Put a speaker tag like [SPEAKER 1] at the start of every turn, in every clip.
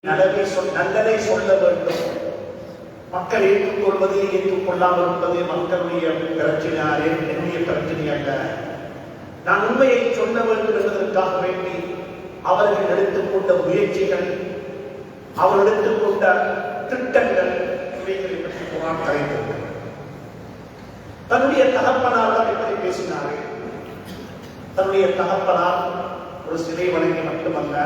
[SPEAKER 1] நல்லதை சொல்ல வேண்டும். மக்கள் ஏற்றுக்கொள்வது ஏற்றுக்கொள்ளாமல் இருப்பது மக்களுடைய பிரச்சனை, என்னுடைய பிரச்சனை அல்ல. நான் உண்மையை சொல்ல வேண்டும் என்பதற்காக வேண்டி அவர்கள் எடுத்துக்கொண்ட முயற்சிகள், அவர்கள் எடுத்துக்கொண்ட திட்டங்கள், இவைகளை பற்றி குர்ஆன் கரைத்திருக்கிறது. தன்னுடைய தகப்பனாரிடம் எப்படி பேசினார்கள்? தன்னுடைய தகப்பனார் ஒரு சிலை வணங்கி மட்டுமல்ல,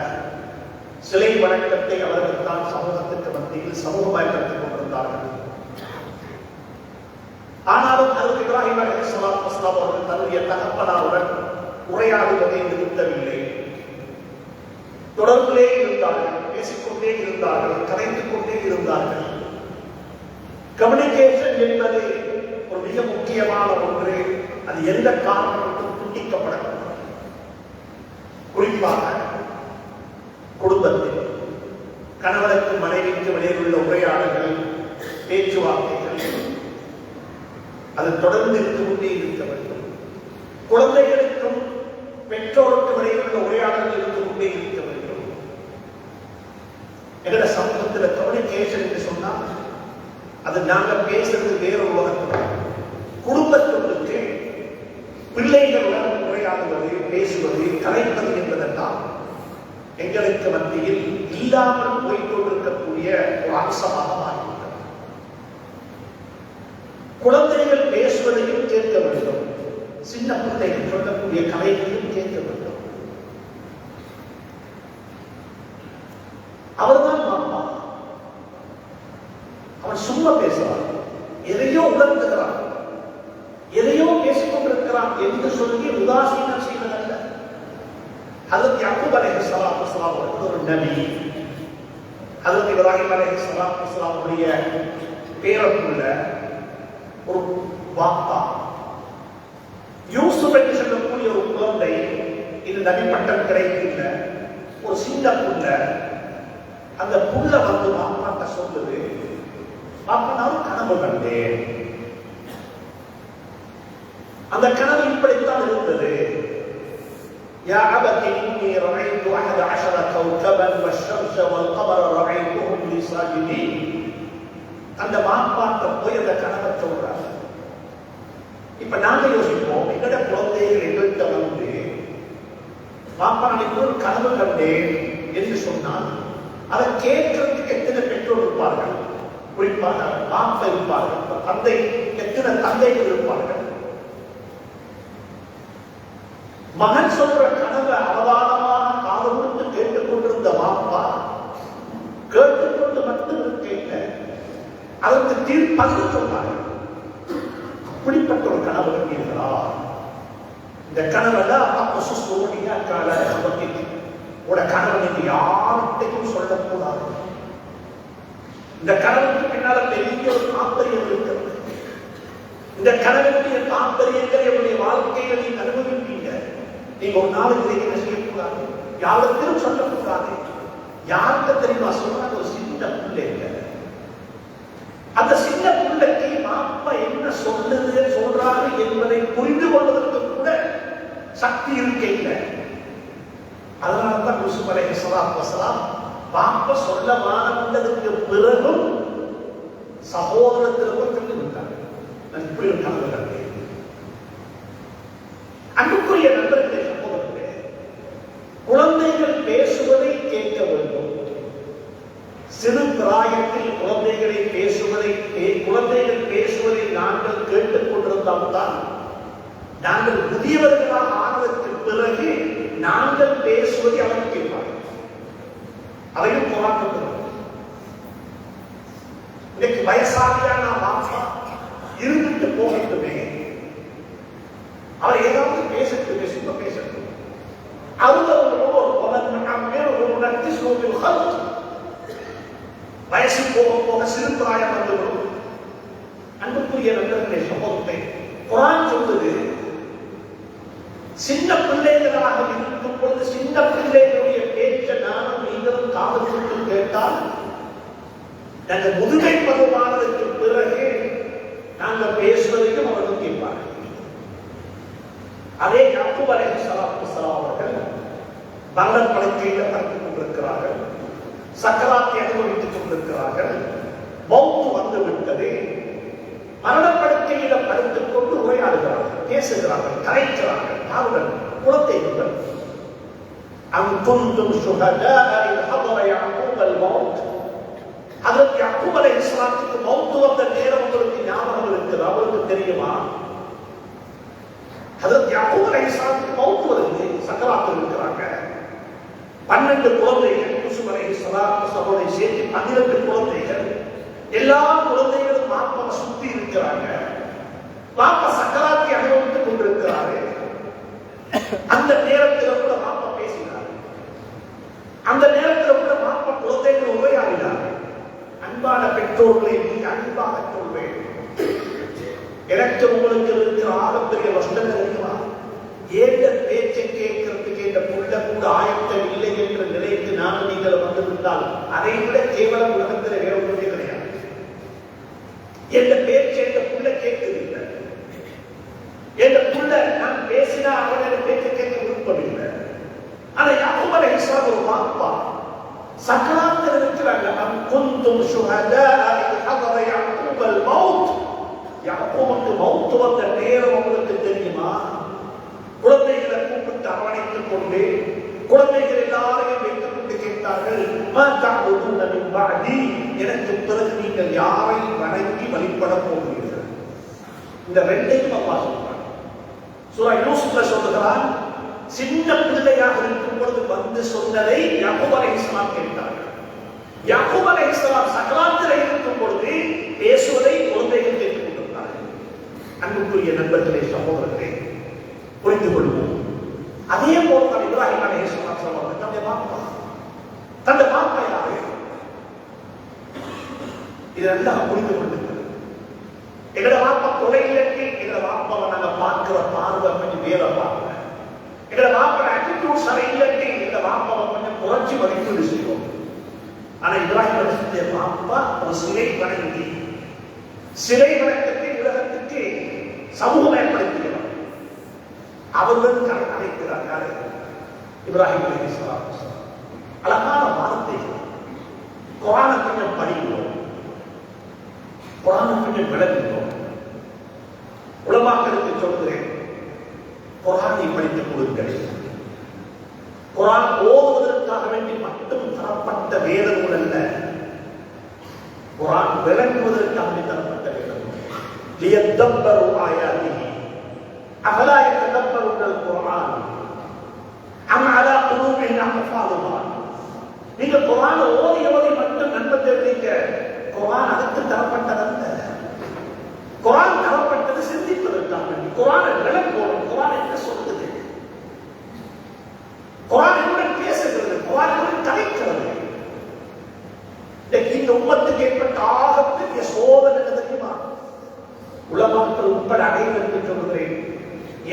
[SPEAKER 1] சிலை வணக்கத்தை அவர்கள் தான் சமூகத்திற்கு மத்தியில் சமூகமாய் கற்றுக் கொண்டிருந்தார்கள். ஆனாலும் ஹஜ்ரத் இப்ராஹிம் அலைஹிஸ்ஸலாத்து வஸ்ஸலாம் அவர்கள் தன்னுடைய தகப்பனாருடன் உரையாடுவதை நிறுத்தவில்லை. தொடர்பிலே இருந்தார்கள், பேசிக்கொண்டே இருந்தார்கள், கதைத்துக் கொண்டே இருந்தார்கள். கம்யூனிகேஷன் என்பது ஒரு மிக முக்கியமான ஒன்று. அது எந்த காரணத்துக்கும் துண்டிக்கப்படக்கூடாது. குறிப்பாக குடும்பத்தில் கணவனுக்கு மனைவிக்கு இடையில் உள்ள உரையாடல்கள், பேச்சுவார்த்தைகள் அது தொடர்ந்து இருந்து கொண்டே இருக்க வேண்டும். குழந்தைகளுக்கும் பெற்றோருக்கும் இடையில் உள்ள உரையாடல்கள் இருந்து கொண்டே இருக்க வேண்டும். எங்களோட சமூகத்தில் கம்யூனிகேஷன் என்று சொன்னால் அது நாங்கள் பேசுறது வேறொரு உலகத்தில். குடும்பத்திற்கு பிள்ளைகளுடன் உரையாடுவது, பேசுவது, கலைப்பது என்பதெல்லாம் எங்களுக்கு மத்தியில் இல்லாமல் போய்கொண்டிருக்கக்கூடிய ஒரு அம்சமாக மாறிவிட்டது. குழந்தைகள் பேசுவதையும் கேட்க வேண்டும், சின்ன பிள்ளைகள் சொல்லக்கூடிய கலைகளையும் கேட்க வேண்டும். அவர்தான் மாமா. அவன் சும்மா பேசுவான், எதையோ உணர்த்துகிறான், எதையோ பேசிக்கொண்டிருக்கிறான் என்று சொல்லி உதாசீனம் செய்வதல்ல. ஹஜ்ரத் யாக்கூப் அலைஹிஸ்ஸலாத்து வஸ்ஸலாம் ஒரு நபி. ஹஜ்ரத் இப்ராஹிம் அலைஹிஸ்ஸலாத்து வஸ்ஸலாம் உடைய பேரப்புள்ள ஒரு பாப்பா, யூசுப் என்று சொல்லக்கூடிய ஒரு குழந்தை, இது நபி பட்டம் கிடைக்கல, ஒரு சின்ன புள்ள. அந்த புள்ள வந்து பாப்பாட்ட சொல்லுது, பாப்பா நான் கனவு கண்டேன். அந்த கனவு இப்படித்தான் இருந்தது. يا أبت إني رأيت 11 كوكبا والشمس والقمر رأيتهم لي ساجدين. அந்த மாப்பாட்ட போய் அந்த கனவை சொல்றாங்க. இப்ப நாங்க யோசிப்போம், எங்கட குழந்தைகள் எங்கள்கிட்ட வந்து மாப்பா நான் ஒரு கனவு கண்டேன் என்று சொன்னால் அதை கேட்கறதுக்கு எத்தனை பெற்றோர் இருப்பார்கள்? குறிப்பாக மாப்பா இருப்பார்கள், தந்தை, எத்தனை தந்தைகள் இருப்பார்கள்? மகன் சொல்ற கனவை அவதானமாக காது கொடுத்து கேட்டுக் கொண்டிருந்த மாப்பா கேட்டுக்கொண்டு மட்டும் கேட்க அதற்கு தீர்ப்பது சொன்னார்கள். அப்படிப்பட்ட ஒரு கனவு கண்டீர்களா? இந்த கனவுல உட கனவு நீங்க யார்கிட்டையும் சொல்லக்கூடாது. இந்த கனவுக்கு பின்னால பெரிய ஒரு தாற்பயம் இருக்கிறது. இந்த கனவுடைய தாற்பயங்களை உடைய வாழ்க்கையை நீங்க அனுபவிப்பீங்க. நீங்க ஒரு நாளுக்கு என்ன செய்யக்கூடாது, யாருக்கும் சொல்லக்கூடாது. யாருக்கு தெரியுமா சொல்றாங்க? ஒரு சின்ன பிள்ளை இல்லை. அந்த சின்ன பிள்ளைக்கு மாப்பா என்ன சொல்லுது சொல்றாரு என்பதை புரிந்து கொள்வதற்கு கூட சக்தி இருக்க இல்லை. அதனால்தான் யூசுப் அலைஹிஸ்ஸலாத்து வஸ்ஸலாம் பாப்பா சொல்ல மானதுக்கு பிறகும் சகோதரத்திற்கு சொல்லி விட்டாங்க, நான் இப்படி ஒரு கனவு கண்டேன். அன்புக்குரிய நண்பர்களே, சகோதரர்களே, குழந்தைகள் பேசுவதை கேட்க வேண்டும். சிறு பிராயத்தில் குழந்தைகள் பேசுவதை நாங்கள் கேட்டுக் கொண்டிருந்தால்தான் நாங்கள் முதியவர்களாக ஆனதற்கு பிறகு நாங்கள் பேசுவதை அவர்கள் கேட்பார்கள். அதையும் போராட்டம். இன்னைக்கு வயசாகியான மாப்பா இருந்துட்டு போகட்டுமே, அவர் ஏதாவது பேசட்டு, சும்மா பேசட்டும். வயசு போக போக சிறு பிராயம் வந்துவிடும். அன்புக்குரிய நண்பர்களே, சமூகத்தை குர்ஆன் சொல்லுது, சின்ன பிள்ளைகளாக இருக்கும் பொழுது சின்ன பிள்ளைகளுடைய பேச்சை நானும் நீங்களும் காது கொடுத்து கேட்டால் நாங்கள் முதுமை பருவமானதற்கு பிறகு நாங்கள் பேசுவதையும் அவர்கள் கேட்பார்கள். அதே யாக்கூப் அலைஹிஸ்ஸலாத்து வஸ்ஸலாம் அவர்கள் பங்கன் படுக்கையில் படுத்துக் கொண்டிருக்கிறார்கள். சக்கராத்தை அனுபவித்துக் கொண்டிருக்கிறார்கள். மௌத்து வந்து விட்டது. மரணப்படுக்கையில படுத்துக் கொண்டு உரையாடுகிறார்கள், பேசுகிறார்கள், கரைக்கிறார்கள். யாருடன்? குழந்தைகளுடன். அம் குந்தும் ஷுஹதாஅ இத் ஹதர யஅகூப் அல்-மௌத். ஹஜ்ரத் யாக்கூப் அலைஹிஸ்ஸலாத்துக்கு மௌத் வந்த நேரம் உங்களுக்கு ஞாபகம் இருக்குது? அவருக்கு தெரியுமா? ஹஜ்ரத் யாக்கூப் அலைஹிஸ்ஸலாத்துக்கு மௌத் வருது, சக்கராத்தில் இருக்கிறாங்க. 12 குழந்தைகள், யூசுப் அலைஹிஸ்ஸலாம் சகோதரி சேர்த்து 12 குழந்தைகள். எல்லா குழந்தைகளும் மாப்பாவை சுத்தி இருக்கிறாங்க. மாப்பா சக்கராத்தை அனுபவித்துக் கொண்டிருக்கிறாரு. அந்த நேரத்தில் கூட மாப்பா பேசினார். அந்த நேரத்தில் கூட மாப்பா குழந்தைகள் உரையாடினார். அன்பான பெற்றோர்களை நீ அன்பாக சொல்வேன். எனக்கு உங்களுக்கு இருக்கிற ஆகப்பெரிய வசனம் தெரியுமா? ஏந்த பேச்சை கேட்கறதுக்கு இந்த புள்ள கூட ஆயத்தம் இல்லை என்ற நிலைக்கு நான் நீங்கள் வந்துவிட்டால் அதை விட கேவலம் உலகத்தில் வேற ஒன்றே கிடையாது. எந்த பேச்சை இந்த புள்ள கேட்கவில்லை. எந்த புள்ள நான் பேசினா அவனோட பேச்சை கேட்க விருப்பமில்லை. ஆனா யாக்கூப் அலைஹிஸ்ஸலாம் ஒரு வாப்பா சக்கராத்தில் இருக்கிறாங்க. அம் குந்தும் ஷுஹதாஅ இத் ஹதர யஅகூப் அல்-மௌத். யாக்கூபுக்கு மௌத் வந்த நேரம் உங்களுக்கு தெரியுமா? குழந்தைகளை கூப்பிட்டு அரவணைத்துக் கொண்டு குழந்தைகள் எல்லாரையும் வைத்துக் கொண்டு கேட்டார்கள், மா தஅபுதுன மின் பஅதி, எனக்கு பிறகு நீங்கள் யாரை வணங்கி வழிபட போகிறீர்கள்? இந்த ரெண்டையும் அல்லாஹ் சொல்றான். சூரா யூசுப்ல சொல்கிறான், சின்ன பிள்ளையாக இருக்கும் பொழுது வந்து சொன்னதை யாக்கூப் அலைஹிஸ்ஸலாம் கேட்டார்கள். யாக்கூப் அலைஹிஸ்ஸலாம் சக்கராத்தில் இருக்கும் பொழுது பேசுவதை குழந்தைகள் கேட்டுக் கொண்டிருந்தார்கள். அன்புக்குரிய நண்பர்களே, சகோதரர்களே, புரிந்து கொள்வோம். அதே போல் இப்ராஹிம் அலைஹிஸ்ஸலாம் சொல்வாங்க, தன்னுடைய பாப்பா யாரு? இதெல்லாம் புரிந்து கொண்டிருக்கிறது. எங்களோட பாப்பா கொலை இலக்கி, எங்களோட பாப்பாவை நாங்க பார்க்கிற பார்வை கொஞ்சம் வேற பார்க்க, எங்களோட பாப்பா ஆட்டிடியூட் சரி இலக்கி, எங்களோட பாப்பாவை கொஞ்சம் குறைச்சி மதிப்பீடு செய்வோம். ஆனா இப்ராஹிம் அலைஹிஸ்ஸலாம் பாப்பா ஒரு சிலை வணங்கி, சிலை வணக்கத்தை உலகத்துக்கு சமூகமயப்படுத்துகிறார். அவர்களுக்கு அழைக்கிறார் இப்ராஹிம் அலைஹிஸ்ஸலாம். அழகான வார்த்தைகள். குர்ஆனை கொஞ்சம் படிக்கிறோம், குர்ஆனை கொஞ்சம் விளங்குகிறோம். உலமாக்களுக்கு சொல்கிறேன், குர்ஆனை படித்துக் கொடுங்கள். குர்ஆன் ஓதுவதற்காக வேண்டி மட்டும் தரப்பட்ட வேத நூல் அல்ல, குர்ஆன் விளங்குவதற்காக தரப்பட்ட வேத நூல். லியதப்பரு ஆயாத்திஹி அஃபலா யததப்பருன அல்-குர்ஆன் அம் அலா குலூபிஹிம் அக்ஃபாலுஹா. நீங்க குர்ஆனை ஓதி மட்டும் நன்மை தெரிவிக்க, குர்ஆன் அதுக்கு தரப்பட்டதல்ல. குர்ஆன் தரப்பட்டது சிந்திப்பதற்காக. குர்ஆனை விளங்குவோம். குர்ஆன் என்ன சொல்லுது? குர்ஆன் என்ன பேசுகிறது? குர்ஆன் என்ன கலைக்கிறது? இந்த உம்மத்துக்கு ஏற்பட்ட ஆகப்பெரிய சோதனை தெரியுமா? உலமாக்கள் உட்பட அனைவருக்கு சொல்கிறேன்,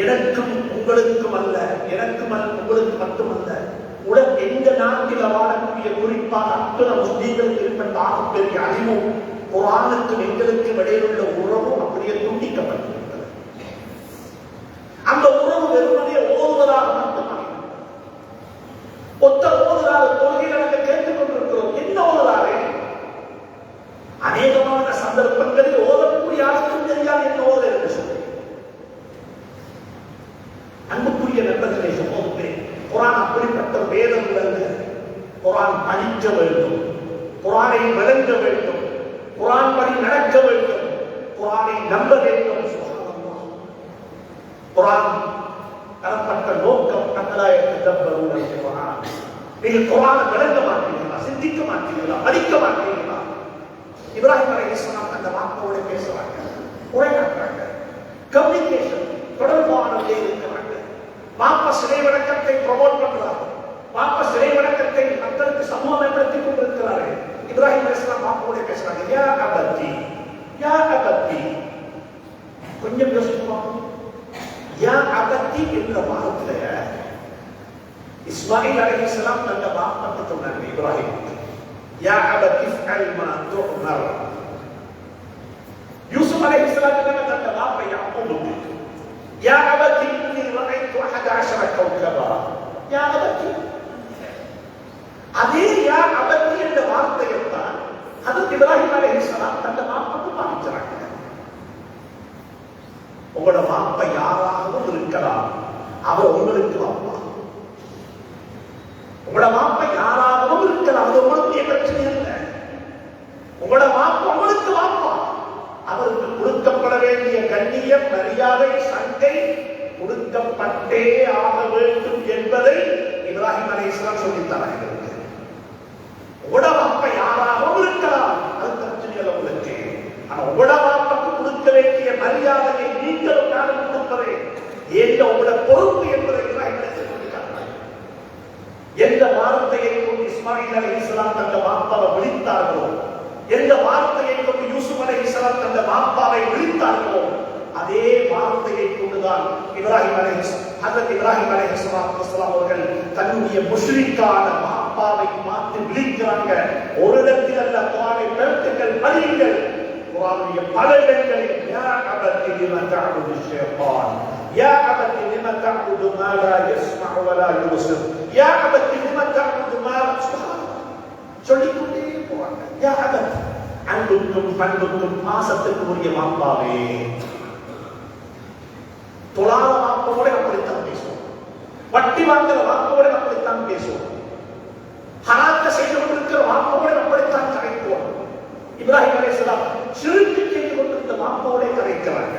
[SPEAKER 1] எனக்கும் உங்களுக்கும் அல்ல, எனக்கும் உங்களுக்கு மட்டுமல்ல, உலக எந்த நாட்டில் வாழக்கூடிய குறிப்பாக அத்தனை முஸ்லீம்களுக்கு ஏற்பட்ட ஆகப்பெரிய அறிவும் குர்ஆனுக்கும் எங்களுக்கும் இடையிலுள்ள உறவும் அப்படியே துண்டிக்கப்பட்டிருக்கிறது. அந்த உறவு வெறுமனே ஓதுவதாக மட்டுமல்ல, ஒத்த ஓதுவதாக தொழுகையில் நாங்கள் கேட்டுக் கொண்டிருக்கிறோம். என்ன ஓதுவாரே? அநேகமான சந்தர்ப்பங்களில் ஓதக்கூடிய யாருக்கும் தெரியாது என்ன ஓத என்று சொல்லி. அன்புக்குரிய நண்பர்களே, சகோதரர்களே, குர்ஆன் அப்படிப்பட்ட வேதம் அல்ல. குர்ஆன் படிக்க வேண்டும், குர்ஆனை விளங்க வேண்டும், குர்ஆன் படி நடக்க வேண்டும், குர்ஆனை நம்ப வேண்டும். சுப்ஹானல்லாஹ். குர்ஆன் தரப்பட்ட நோக்கம் தக்கலாயத்தப்பருன அல்-குர்ஆன். நீங்கள் குர்ஆனை விளங்க மாட்டீங்களா? சிந்திக்க மாட்டீங்களா? படிக்க மாட்டீங்களா? இப்ராஹிம் அலைஹிஸ்ஸலாம் அந்த வாக்கோடு பேசுறாங்க, உரையாடுறாங்க, கம்யூனிகேஷன் தொடர்பானதே இருக்கிறாங்க. பாப்பா சிலை வணக்கத்தை ப்ரமோட் பண்றாங்க, பாப்பா சிலை வணக்கத்தை மக்களுக்கு சமூகமயப்படுத்திக் கொண்டிருக்கிறாரு. இப்ராஹிம் அலைஹிஸ்ஸலாம் பாப்பாவோட பேசுறாங்க, யா அபத்தி, யா அபத்தி. கொஞ்சம் யோசிப்போம். யா அபத்தி என்ற வார்த்தைய இஸ்மாயில் அலைஹிஸ்ஸலாம் தன்னுடைய பாப்பாக்கு சொன்னாங்க. இப்ராஹிம், யா அபத்தி ஃஅல் மா துஅமர். யூசுப் அலைஹிஸ்ஸலாம் தன்னுடைய பாப்பா யாக்கூபுக்கு, யா அபத்தி இன்னி ரஅய்து 11 கௌகபா. யா அபத்தி. அதே யா அபத்தி என்ற ஹஜ்ரத் இப்ராஹிம் அலைஹிஸ்ஸலாம் தந்த வாப்பை பாவிச்சாங்க. உங்களோட வாப்பை யாராகவும் இருக்கலாம், அவர் உங்களுக்கு வாப்பா. உங்களோட வாப்பை யாராகவும் இருக்கலாம், அது உங்களுக்கு பிரச்சனை இல்லை. உங்களோட வாப்பா உங்களுக்கு வாப்பா, அவருக்கு கொடுக்கப்பட வேண்டிய கண்ணியம், மரியாதை, சங்கை கொடுக்கப்பட்டே ஆக வேண்டும் என்பதை இப்ராஹிம் அலைஹிஸ்ஸலாம் சொல்லித்தார்கள். உங்களோட வாப்பா யாராகவும் இருக்கலாம், அது பிரச்சனைகள் உங்களுக்கு. ஆனா உங்களோட வாப்பாக்கு கொடுக்க வேண்டிய மரியாதையை நீங்களும் நானும் கொடுப்பதே எந்த உங்களோட பொறுப்பு என்பதை இப்ராஹிம் சொல்லித்தார்கள். எந்த வார்த்தையை கொண்டு இஸ்மாயில் அலைஹிஸ்ஸலாம் தந்த வாப்பாவை விழித்தார்களோ, எந்த வார்த்தையை கொண்டு யூசுப் அலைஹிஸ்ஸலாம் தந்த வாப்பாவை விழித்தார்களோ, அதே வார்த்தையை கொண்டுதான் இப்ராஹிம் அலைஹிஸ்ஸலாம் அவர்கள் தன்னுடைய முஷ்ரிக்கான வாப்பாவை பார்த்து விழிக்கிறாங்க. ஒரு இடத்தில் அல்ல, குர்ஆனை பெருத்துங்கள், படியுங்கள். குர்ஆனுடைய பல இடங்களில் யா அபத்தி லிம தஅபுது ஷைத்தான், யா அபத்தி லிம தஅபுது மா லா யஸ்மஉ வ லா யுப்சிர், யா அபத்தி லிம தஅபுது மா சொல்லிக்கொண்டே போவாங்க. யா அபத்தி, அன்புக்கும் பண்புக்கும் பாசத்துக்குரிய வாப்பாவே. தொழாத வாப்போட அப்படித்தான் பேசுவோம், வட்டி வாங்குற வாப்போட அப்படித்தான் பேசுவோம், ஹராத்த செய்து கொண்டிருக்கிற வாப்போட அப்படித்தான் கரைப்போம். இப்ராஹிம் அலைஹிஸ்ஸலாம் ஷிர்க் செய்து கொண்டிருந்த வாப்போட கரைக்கிறாங்க.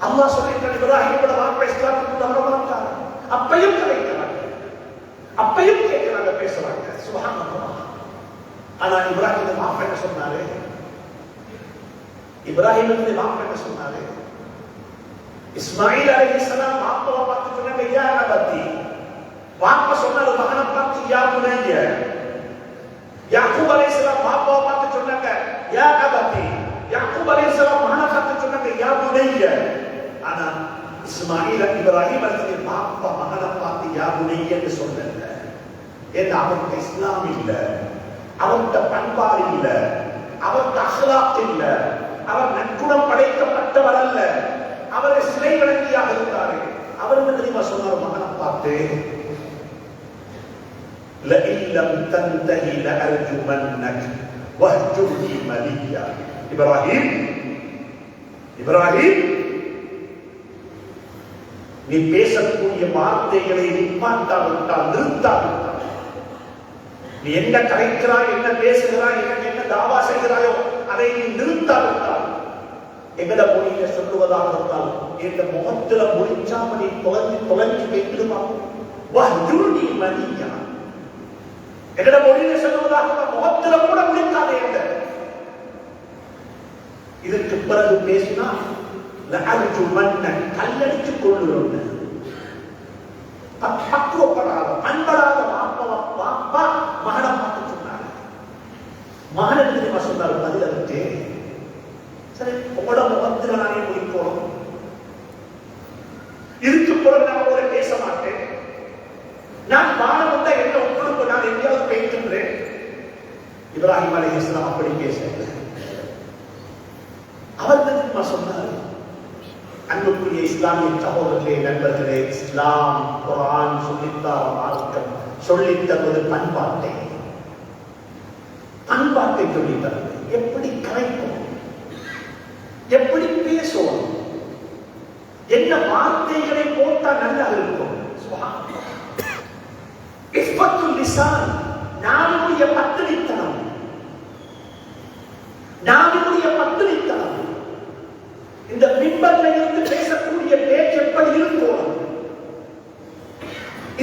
[SPEAKER 1] அல்லாஹ் சொல்லிட்டான், இப்ராஹிமோட வாப்பா இஸ்லாத்துக்கு வரமாட்டாங்க. அப்பையும் கரைக்கிறாங்க, அப்பையும் கேட்கிறாங்க, பேசுறாங்க. சுப்ஹானல்லாஹ். ஆனா இப்ராஹிம் வாப்பா என்ன சொன்னாரு? இப்ராஹிம் வாப்பா என்ன சொன்னாரு? இஸ்மாயில் அலைஹிஸ்ஸலாம் வாப்பாவை பார்த்து சொன்னாங்க, யா அபத்தி. வாப்பா சொன்னாரு மகனை பார்த்து, யா புனைய. யாக்கூப் அலைஹிஸ்ஸலாம் வாப்பாவை பார்த்து சொன்னாங்க, யா அபத்தி. யாக்கூப் அலைஹிஸ்ஸலாம் மகனை பார்த்து சொன்னாங்க, யா புனைய. ஆனா இஸ்மாயில் இப்ராஹிம் அலைஹிஸ்ஸலாம் வாப்பா மகனை பார்த்து யா புனைய என்று சொன்னாங்க. ஏன்னா அவருக்கு இஸ்லாம் இல்ல, அவர்கிட்ட பண்பாடு இல்ல, அவர்கிட்ட அஹ்லாக் இல்ல, அவர் நற்குணம் படைக்கப்பட்டவர் அல்ல, அவரை சிலை வழங்கியாக இருந்தாரு. அவர் என்ன தெரியுமா சொன்னார் மகனை பார்த்து? லஇல்லம் தன்தஹி லஅர்ஜுமன்னக் வஹ்ஜுர்னி மலியா. இப்ராஹிம், இப்ராஹிம், நீ பேசக்கூடிய வார்த்தைகளை நிப்பாட்டாவிட்டால், நிறுத்தாவிட்டால், நீ என்ன கலைக்கிறாய், என்ன பேசுகிறாய், என்ன தாவா செய்கிறாயோ அதை நீ நிறுத்தாவிட்டால், எங்கட மொழியில சொல்லுவதாக இருந்தால், எந்த முகத்துல முடிச்சாம நீ தொலைஞ்சு வைத்திருமா? வஹ்ஜுர்னி மலியா. எங்கட மொழியில சொல்லுவதாக முகத்துல கூட முடிக்காதே. இதற்கு பிறகு பேசினா லஅர்ஜுமன்னக், கல்லடிச்சு கொள்ளுறோம். பக்குவப்படாத பண்படாத வாப்பா மகனை பார்த்து சொன்னார். மகனை தெரியுமா சொன்னார் பதில்? அதுக்கு சரி, உங்களோட முகத்தில் நானே முடிக்கணும், இதுக்கு பிறகு நான் அவரை பேச மாட்டேன், நான் வாழ வந்தா என்ன உங்களுக்கு நான் எங்கேயாவது பேசுகிறேன். இப்ராஹிம் அலைஹிஸ்ஸலாம் அப்படி பேசல. அவர் தெரியுமா சொன்னார்? அன்புக்குரிய இஸ்லாமிய சகோதரர்களே, நண்பர்களே, இஸ்லாம் குர்ஆன் சொல்லித்தார மார்க்கம் சொல்லித்தருவது பண்பாட்டை சொல்லித்தருவது. எப்படி கரைப்போம், எப்படி பேசுவோம், என்ன வார்த்தைகளை போட்டா நல்லா இருக்கும். இஃபத்துல் லிசான், நாவினுடைய பத்தினித்தனம், நாவினுடைய பத்தினித்தனம். இந்த மிம்பர்ல இருந்து பேசக்கூடிய பேச்சு எப்படி இருக்கும்?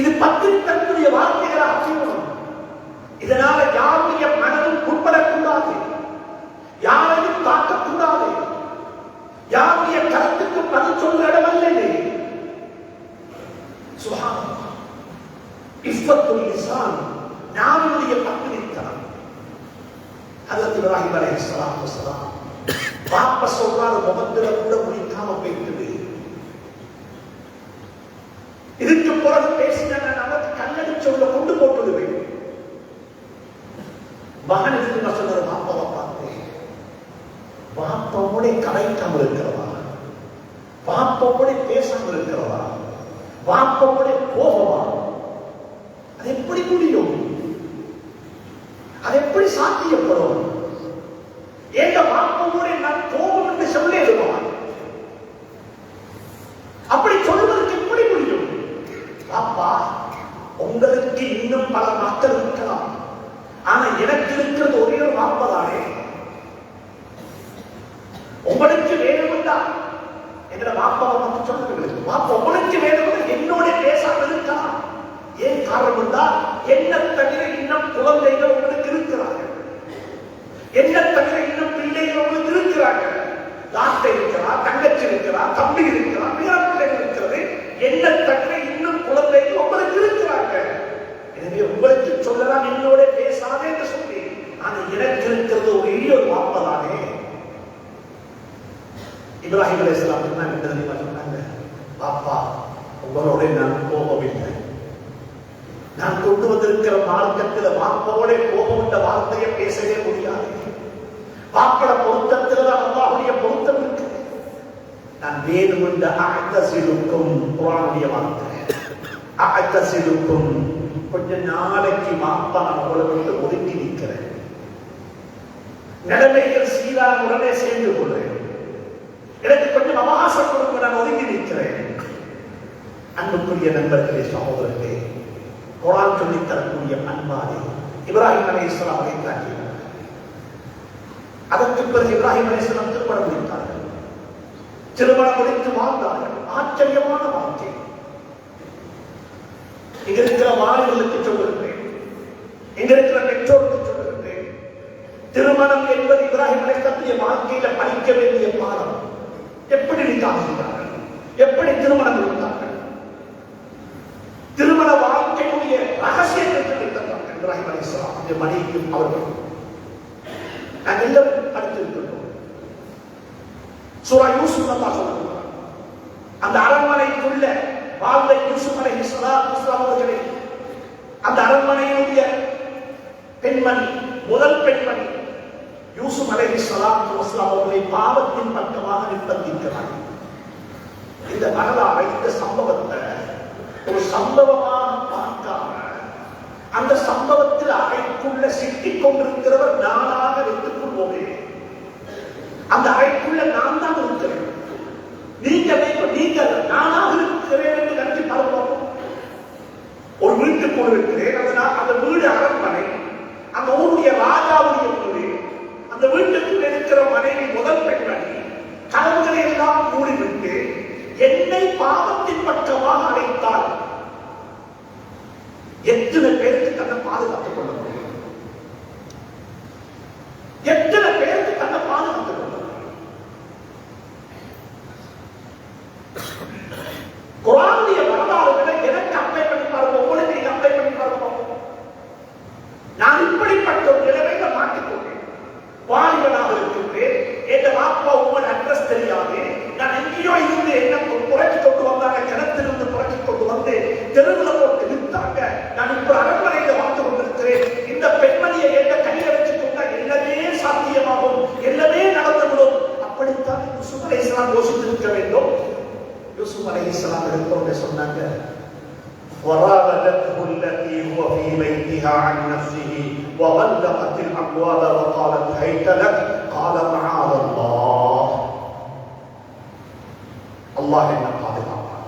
[SPEAKER 1] இது பத்தினித்தனத்துடைய வார்த்தைகளாக செய்யணும். இதனால யாருடைய மனதும் உட்படக்கூடாது, யாரையும் தாக்கக்கூடாது, யாருடைய கருத்துக்கு பதில் சொல்ற இடமல்ல இது. சுப்ஹானல்லாஹ். இஃபத்துல் லிசான், நாவினுடைய பத்தினித்தனம். ஹஜ்ரத் இப்ராஹிம் அலைஹிஸ்ஸலாத்து வஸலாம் பாப்பா சொல்றாரு, முகத்துல கூட முடிக்காம போயிட்டு, இதுக்கு பிறகு பேசினா நமக்கு கல்லடிச்சு உள்ள கொண்டு போட்டுடுவேன். மகன் எதுக்கு சொன்னாரு? பாப்பாவை பார்த்து, பாப்பாவோட கலைக்காம இருக்கிறவா, பாப்பாவோட பேசாம இருக்கிறவா, பாப்பாவோட போகவா, அது எப்படி முடியும்? அது எப்படி சாத்தியப்படும்? வாப்போட நான் கோபம் என்று சொல்லிடுவான். அப்படி சொல்வதற்கு எப்படி முடியும்? பாப்பா, உங்களுக்கு இன்னும் பல மக்கள் இருக்கலாம், ஆனா எனக்கு இருக்கிறது ஒரே ஒரு வாப்பதானே. உங்களுக்கு வேணும்டா எங்களை வாப்பாவை மட்டும் சொல்லுங்க. வாப்பா உங்களுக்கு வேணும், என்னோட பேசாம இருக்கலாம். ஏன் காரணம் தான், என்ன தவிர இன்னும் குழந்தைகள் உங்களுக்கு இருக்கிறார்கள், என்ன தவிர இன்னும் பிள்ளைகள் உங்களுக்கு இருக்கிறார்கள். தாத்தா இருக்கிறா, தங்கச்சி இருக்கிறா, தம்பி இருக்கிறா, பிற பிள்ளைகள் இருக்கிறது. என்ன தவிர இன்னும் குழந்தைகள் உங்களுக்கு இருக்கிறார்கள். எனவே உங்களுக்கு சொல்லலாம் என்னோட பேசாதே என்று சொல்லி, ஆனா எனக்கு இருக்கிறது ஒரே ஒரு வாப்பதானே. இப்ராஹிம் அலைஹிஸ்ஸலாம் சொன்னாங்க, பாப்பா உங்களோட நான் கோபம் இல்லை. நான் கொண்டு வந்திருக்கிற மார்க்கத்தில் வாப்போட கோபம் என்ற வார்த்தையை பேசவே முடியாது. வாப்பட பொருத்தத்தில் தான் அல்லாஹ்வுடைய பொருத்தம் இருக்கு. நான் வேணும் என்ற அஅ்தஸிலுக்கும் குர்ஆனுடைய வார்த்தை. அஅ்தஸிலுக்கும், கொஞ்ச நாளைக்கு வாப்பா நான் உங்களை விட்டு ஒதுக்கி நிற்கிறேன். நிலைமைகள் சீரான உடனே சேர்ந்து கொள்றேன். எனக்கு கொஞ்சம் அவகாசம் கொடுக்க, நான் ஒதுங்கி நிற்கிறேன். அன்புக்குரிய நண்பர்களே, சகோதரர்களே, குர்ஆன் சொல்லித் தரக்கூடிய அன்பானே இப்ராஹிம் அலைஹிஸ்ஸலாம் அவரை தாக்கினார். அதற்கு பிறகு இப்ராஹிம் அலைஹிஸ்ஸலாம் திருமணம் முடித்தார்கள். திருமணம் முடித்து வாழ்ந்தார்கள். ஆச்சரியமான வாழ்க்கை. இங்க இருக்கிற மாணவர்களுக்கு சொல்லுகிறேன், இங்க இருக்கிற பெற்றோருக்கு சொல்லுகிறேன், திருமணம் என்பது இப்ராஹிம் அலைஹிஸ்ஸலாமுடைய வாழ்க்கையில படிக்க வேண்டிய பாடம். எப்படி நிக்காஹ் செய்தார்கள், எப்படி திருமணம் முடித்தார்கள், திருமண வாழ்க்கையுடைய ரகசியத்தை சொல்லித்தந்தார்கள் இப்ராஹிம் அலைஹிஸ்ஸலாம் அந்த மனைவியும் அவர்கள். நாங்கள் எல்லாரும் படித்திருக்கிறோம். சூரா யூசுப் அல்லாஹ் சொல்லுகிறார், அந்த அரண்மனைக்குள்ள வாழ்ந்த யூசுப் அலைஹிஸ்ஸலாம் அவர்களை, அந்த அரண்மனையினுடைய பெண்மணி, முதல் பெண்மணி யூசுப் அலைஹிஸ்ஸலாம் அவர்களை பாவத்தின் பக்கமாக நிர்பந்திக்கிறார். இந்த வரலாறை, இந்த சம்பவத்தை ஒரு சம்பவமாக பார்க்காம, அந்த சம்பவத்தில் அறைக்குள்ள சிக்கிக் கொண்டிருக்கிறவர் நானாக வைத்துக் கொள்வோமே. அந்த அறைக்குள்ள நான் தான் இருக்கிறேன், நீங்கள் நானாக இருக்கிறேன் என்று நினைச்சு பார்ப்போம். ஒரு வீட்டுக்குள் இருக்கிறேன், அந்த வீடு அரண்மனை, அந்த ஊருடைய ராஜாவுடைய வீடு. அந்த வீட்டுக்குள் இருக்கிற மனைவி முதல் பெண்மணி கதவுகளை எல்லாம் மூடிவிட்டு என்னை பாவத்தின் பக்கமாக அழைத்தால் எத்தனை பேருக்கு தன்னை பாதுகாத்துக் கொள்ள முடியும்? எத்தனை பேருக்கு தன்னை பாதுகாத்துக் கொள்ள முடியும்? குர்ஆனுடைய வரலாறுகளை எனக்கு அப்ளை பண்ணி பாருங்க, உங்களுக்கு நீங்க அப்ளை பண்ணி பாருங்க. நான் இப்படிப்பட்ட ஒரு நிலைமையில மாட்டிக்கொண்டேன். வாலிபனாக இருக்கின்றேன், என் அப்பா உங்கள் அட்ரஸ் தெரியாது. நான் எங்கேயோ இருந்து என்ன புரட்சி கொண்டு வந்தாங்க, கிணத்திலிருந்து புரட்சி கொண்டு வந்து தெருவில் போட்டு வித்தாங்க. நான் இப்ப அரண்மனையில வாழ்ந்து கொண்டிருக்கிறேன். இந்த பெண்மணியை என்ன கையில் வச்சு கொண்டா எல்லாமே சாத்தியமாகும், எல்லாமே நடந்துவிடும். அப்படித்தான் யூசுப் அலைஹிஸ்ஸலாம் யோசித்திருக்க வேண்டும். யூசுப் அலைஹிஸ்ஸலாம் எடுத்தோட சொன்னாங்க, وراودته التي هو في بيتها عن نفسه وغلقت الابواب وقالت هيت لك قال معاذ الله. الله என்ன பாதுகாப்பார்,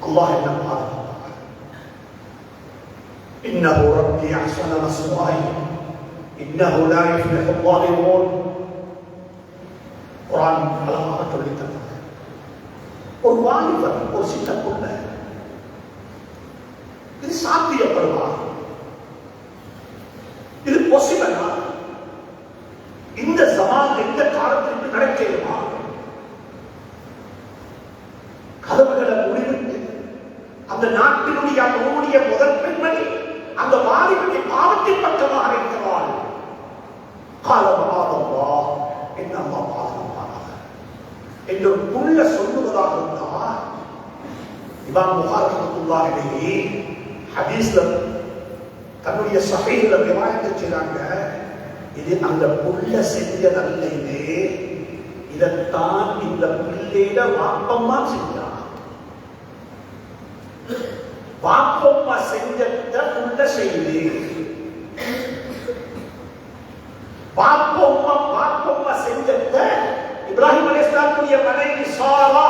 [SPEAKER 1] الله என்ன பாதுகாப்பார். انه ربي احسن مثواي انه لا يفلح الظالمون. குர்ஆன் அழகாக சொல்லித் தந்தார். ஒரு வாலிபர், ஒரு சின்ன பொண்ணு, இது சாத்தியப்படுமா? இது பாசிபிளா? இந்த ஜமான், இந்த காலத்திற்கு நடக்கணுமா? கதவுகளை மூடிவிட்டு அந்த நாட்டினுடைய அந்த ஊழிய முதல் பெண்மணி அந்த வாலிபனை பாவத்தின் பக்கமாக இருக்கிறாள். காலமாதவா என்னம்மா பாதுகாப்பாக என்று புள்ள சொல்லுவதாக இருந்தால், இமாம் புகாரி ரஹ்மத்துல்லாஹி அலைஹி ஹதீஸ்ல தன்னுடைய ஸஹீஹ்ல ரிவாயத் செய்றாங்க, இது அந்த புள்ள செஞ்சதல்ல, இதைத்தான் இந்த பிள்ளையில வாப்பம்மா செஞ்சா. வாப்பம்மா செஞ்சத புள்ள செய்து சப்ஜெக்ட இப்ராஹிம் அலைஹிஸ்ஸலாத்துடைய மனைவி சாரா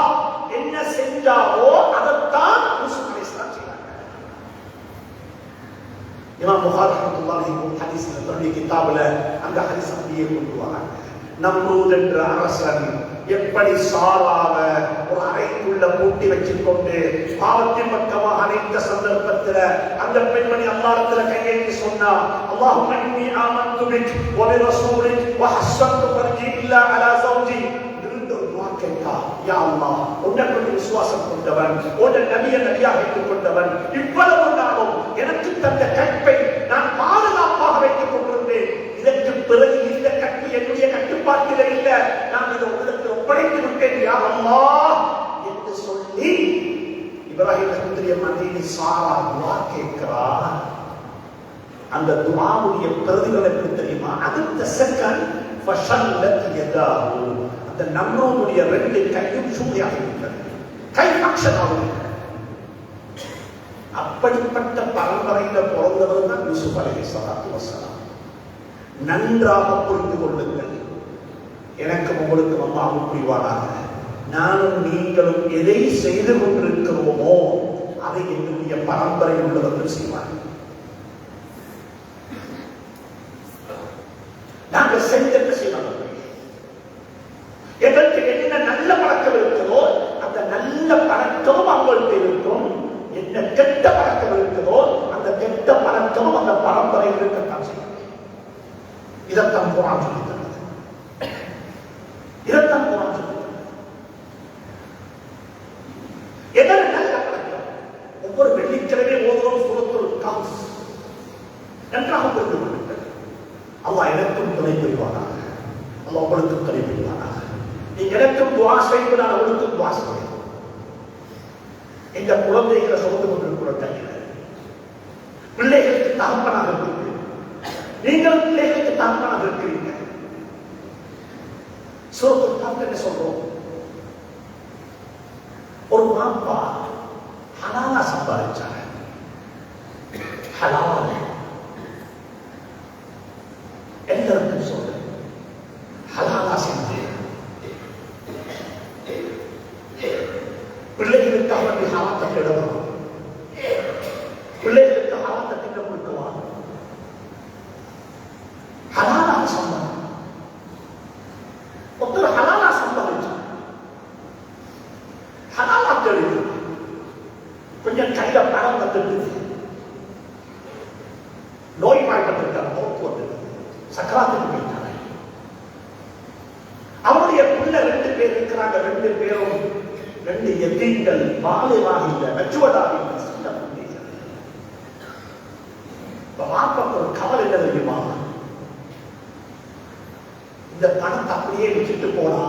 [SPEAKER 1] என்ன செஞ்சாவோ அதைத்தான் யூசுப் அலைஹிஸ்ஸலாம் செய்றாங்க. இமாம் புகாரி ரஹ்மத்துல்லாஹி அலைஹி ஹதீஸ்ல தன்னுடைய கிதாபுல அந்த ஹதீஸ் அப்படியே கொண்டு வராங்க. நம்ரூத் என்ற அரசன் எப்படி சாராவ ஒரு அறைக்குள்ள பூட்டி வச்சுக்கொண்டு பாவத்தின் பக்கமாக அனைத்த சந்தர்ப்பத்தில் அந்த பெண்மணி அல்லாஹ்விடத்துல கையேந்தி சொன்னா, அல்லாஹும்ம இன்னி ஆமன்து பிக் வ பிரசூலிக் வ ஹஸ்ஸன்து ஃபர்ஜி இல்லா அலா ஸௌஜி. கேட்டா, யா அல்லாஹ், உன்னை கொண்டு விசுவாசம் கொண்டவன், உன்னை நபியை நபியாக வைத்துக் கொண்டவன், இவ்வளவு நாளும் எனக்கு தந்த கற்பை நான் பாதுகாப்பாக வைத்துக் கொண்டிருந்தேன். இதற்கு பிறகு இந்த கற்பு என்னுடைய கட்டுப்பாட்டில் இல்ல, நான் இதை உங்களுக்கு ஒப்படைத்து விட்டேன் யா அல்லாஹ் என்று சொல்லி இப்ராஹிம் அலைஹிஸ்ஸலாமுடைய மனைவி சாரா துஆ கேட்கிறார். அந்த துஆவுடைய பிரதிபலன் எப்படி தெரியுமா? அடுத்த செகண்ட் ஃபஷல்லத் யதாஹு, அந்த நம்ரூதுடைய ரெண்டு கையும் சூறையாகி விட்டது, கை ஃபங்க்ஷன் ஆகவில்லை. அப்படிப்பட்ட பரம்பரையில பிறந்தவர் தான் யூசுப் அலைஹிஸ்ஸலாத்து வஸ்ஸலாம். நன்றாக புரிந்து கொள்ளுங்கள், எனக்கு உங்களுக்கு அல்லாஹ் புரிவாராக. நானும் நீங்களும் எதை செய்து கொண்டிருக்கிறோமோ அதை என்னுடைய பரம்பரை உள்ளவர்கள் செய்வார்கள். நாங்கள் செஞ்சது செய்வார்கள். எதற்கு என்ன நல்ல பழக்கம் இருக்கிறதோ அந்த நல்ல பழக்கமும் அவங்கள்ட்ட இருக்கும், என்ன கெட்ட பழக்கம் இருக்கிறதோ அந்த கெட்ட பழக்கமும் அந்த பரம்பரையில் இருக்கத்தான் செய்யும். இதைத்தான் குர்ஆன் சொல்லித் தருகிறது. இதைத்தான் குர்ஆன் சொல்லித் தருகிறது. எதற்கு நல்ல பழக்கம்? ஒவ்வொரு வெள்ளிக்கிழமை ஓதுவோம் சூரத்துல் கஹ்ஃப். நன்றாக புரிந்து கொள்ளுங்கள். அல்லாஹ் எனக்கும் துணை புரிவானாக, அல்லாஹ் உங்களுக்கும் துணை புரிவானாக. நீங்க எனக்கும் துஆ செய்வது, நான் உங்களுக்கும் துஆ செய்வேன். இந்த குழந்தைகளை சுமந்து கொண்டிருக்கிற கையில் பிள்ளைகளுக்கு தகப்பனாக இருக்கிறீங்க, நீங்கள் பிள்ளைகளுக்கு தகப்பனாக இருக்கிறீங்க. சூரத்துல் கஹ்ஃப் என்ன சொல்றோம்? ஒரு மாப்பா ஹலாலா சம்பாதிச்சாங்க. ஹலால் எல்லாருக்கும் சொல்றேன், ஹலாலா செஞ்சு பிள்ளைகளுக்காக வேண்டிய ஹலாத்தை கெடுவோம், பிள்ளைகளுக்கு ஹலாத்தை திட்டம் கொடுக்குவாங்க. ஹலாலாக சம்பாதி ஒருத்தர் ஹலாலா சம்பாதிச்சு ஹலாலா கெடுது, கொஞ்சம் கையில பணம் வந்துட்டு நோய் வாய்ப்பட்டிருக்காங்க, மௌத்து வந்தது, சக்கராத்துக்கு போயிட்டாங்க. அவருடைய பிள்ளை 2 பேர் இருக்கிறாங்க. 2 பேரும் 2 எதிரிகள், பாலிவாக இல்லை, மெச்சுவதாக இல்லை, சின்ன பிள்ளைகள். வாப்பக்கு ஒரு கவலை என்ன தெரியுமா? இந்த பணத்தை அப்படியே விட்டுட்டு போனா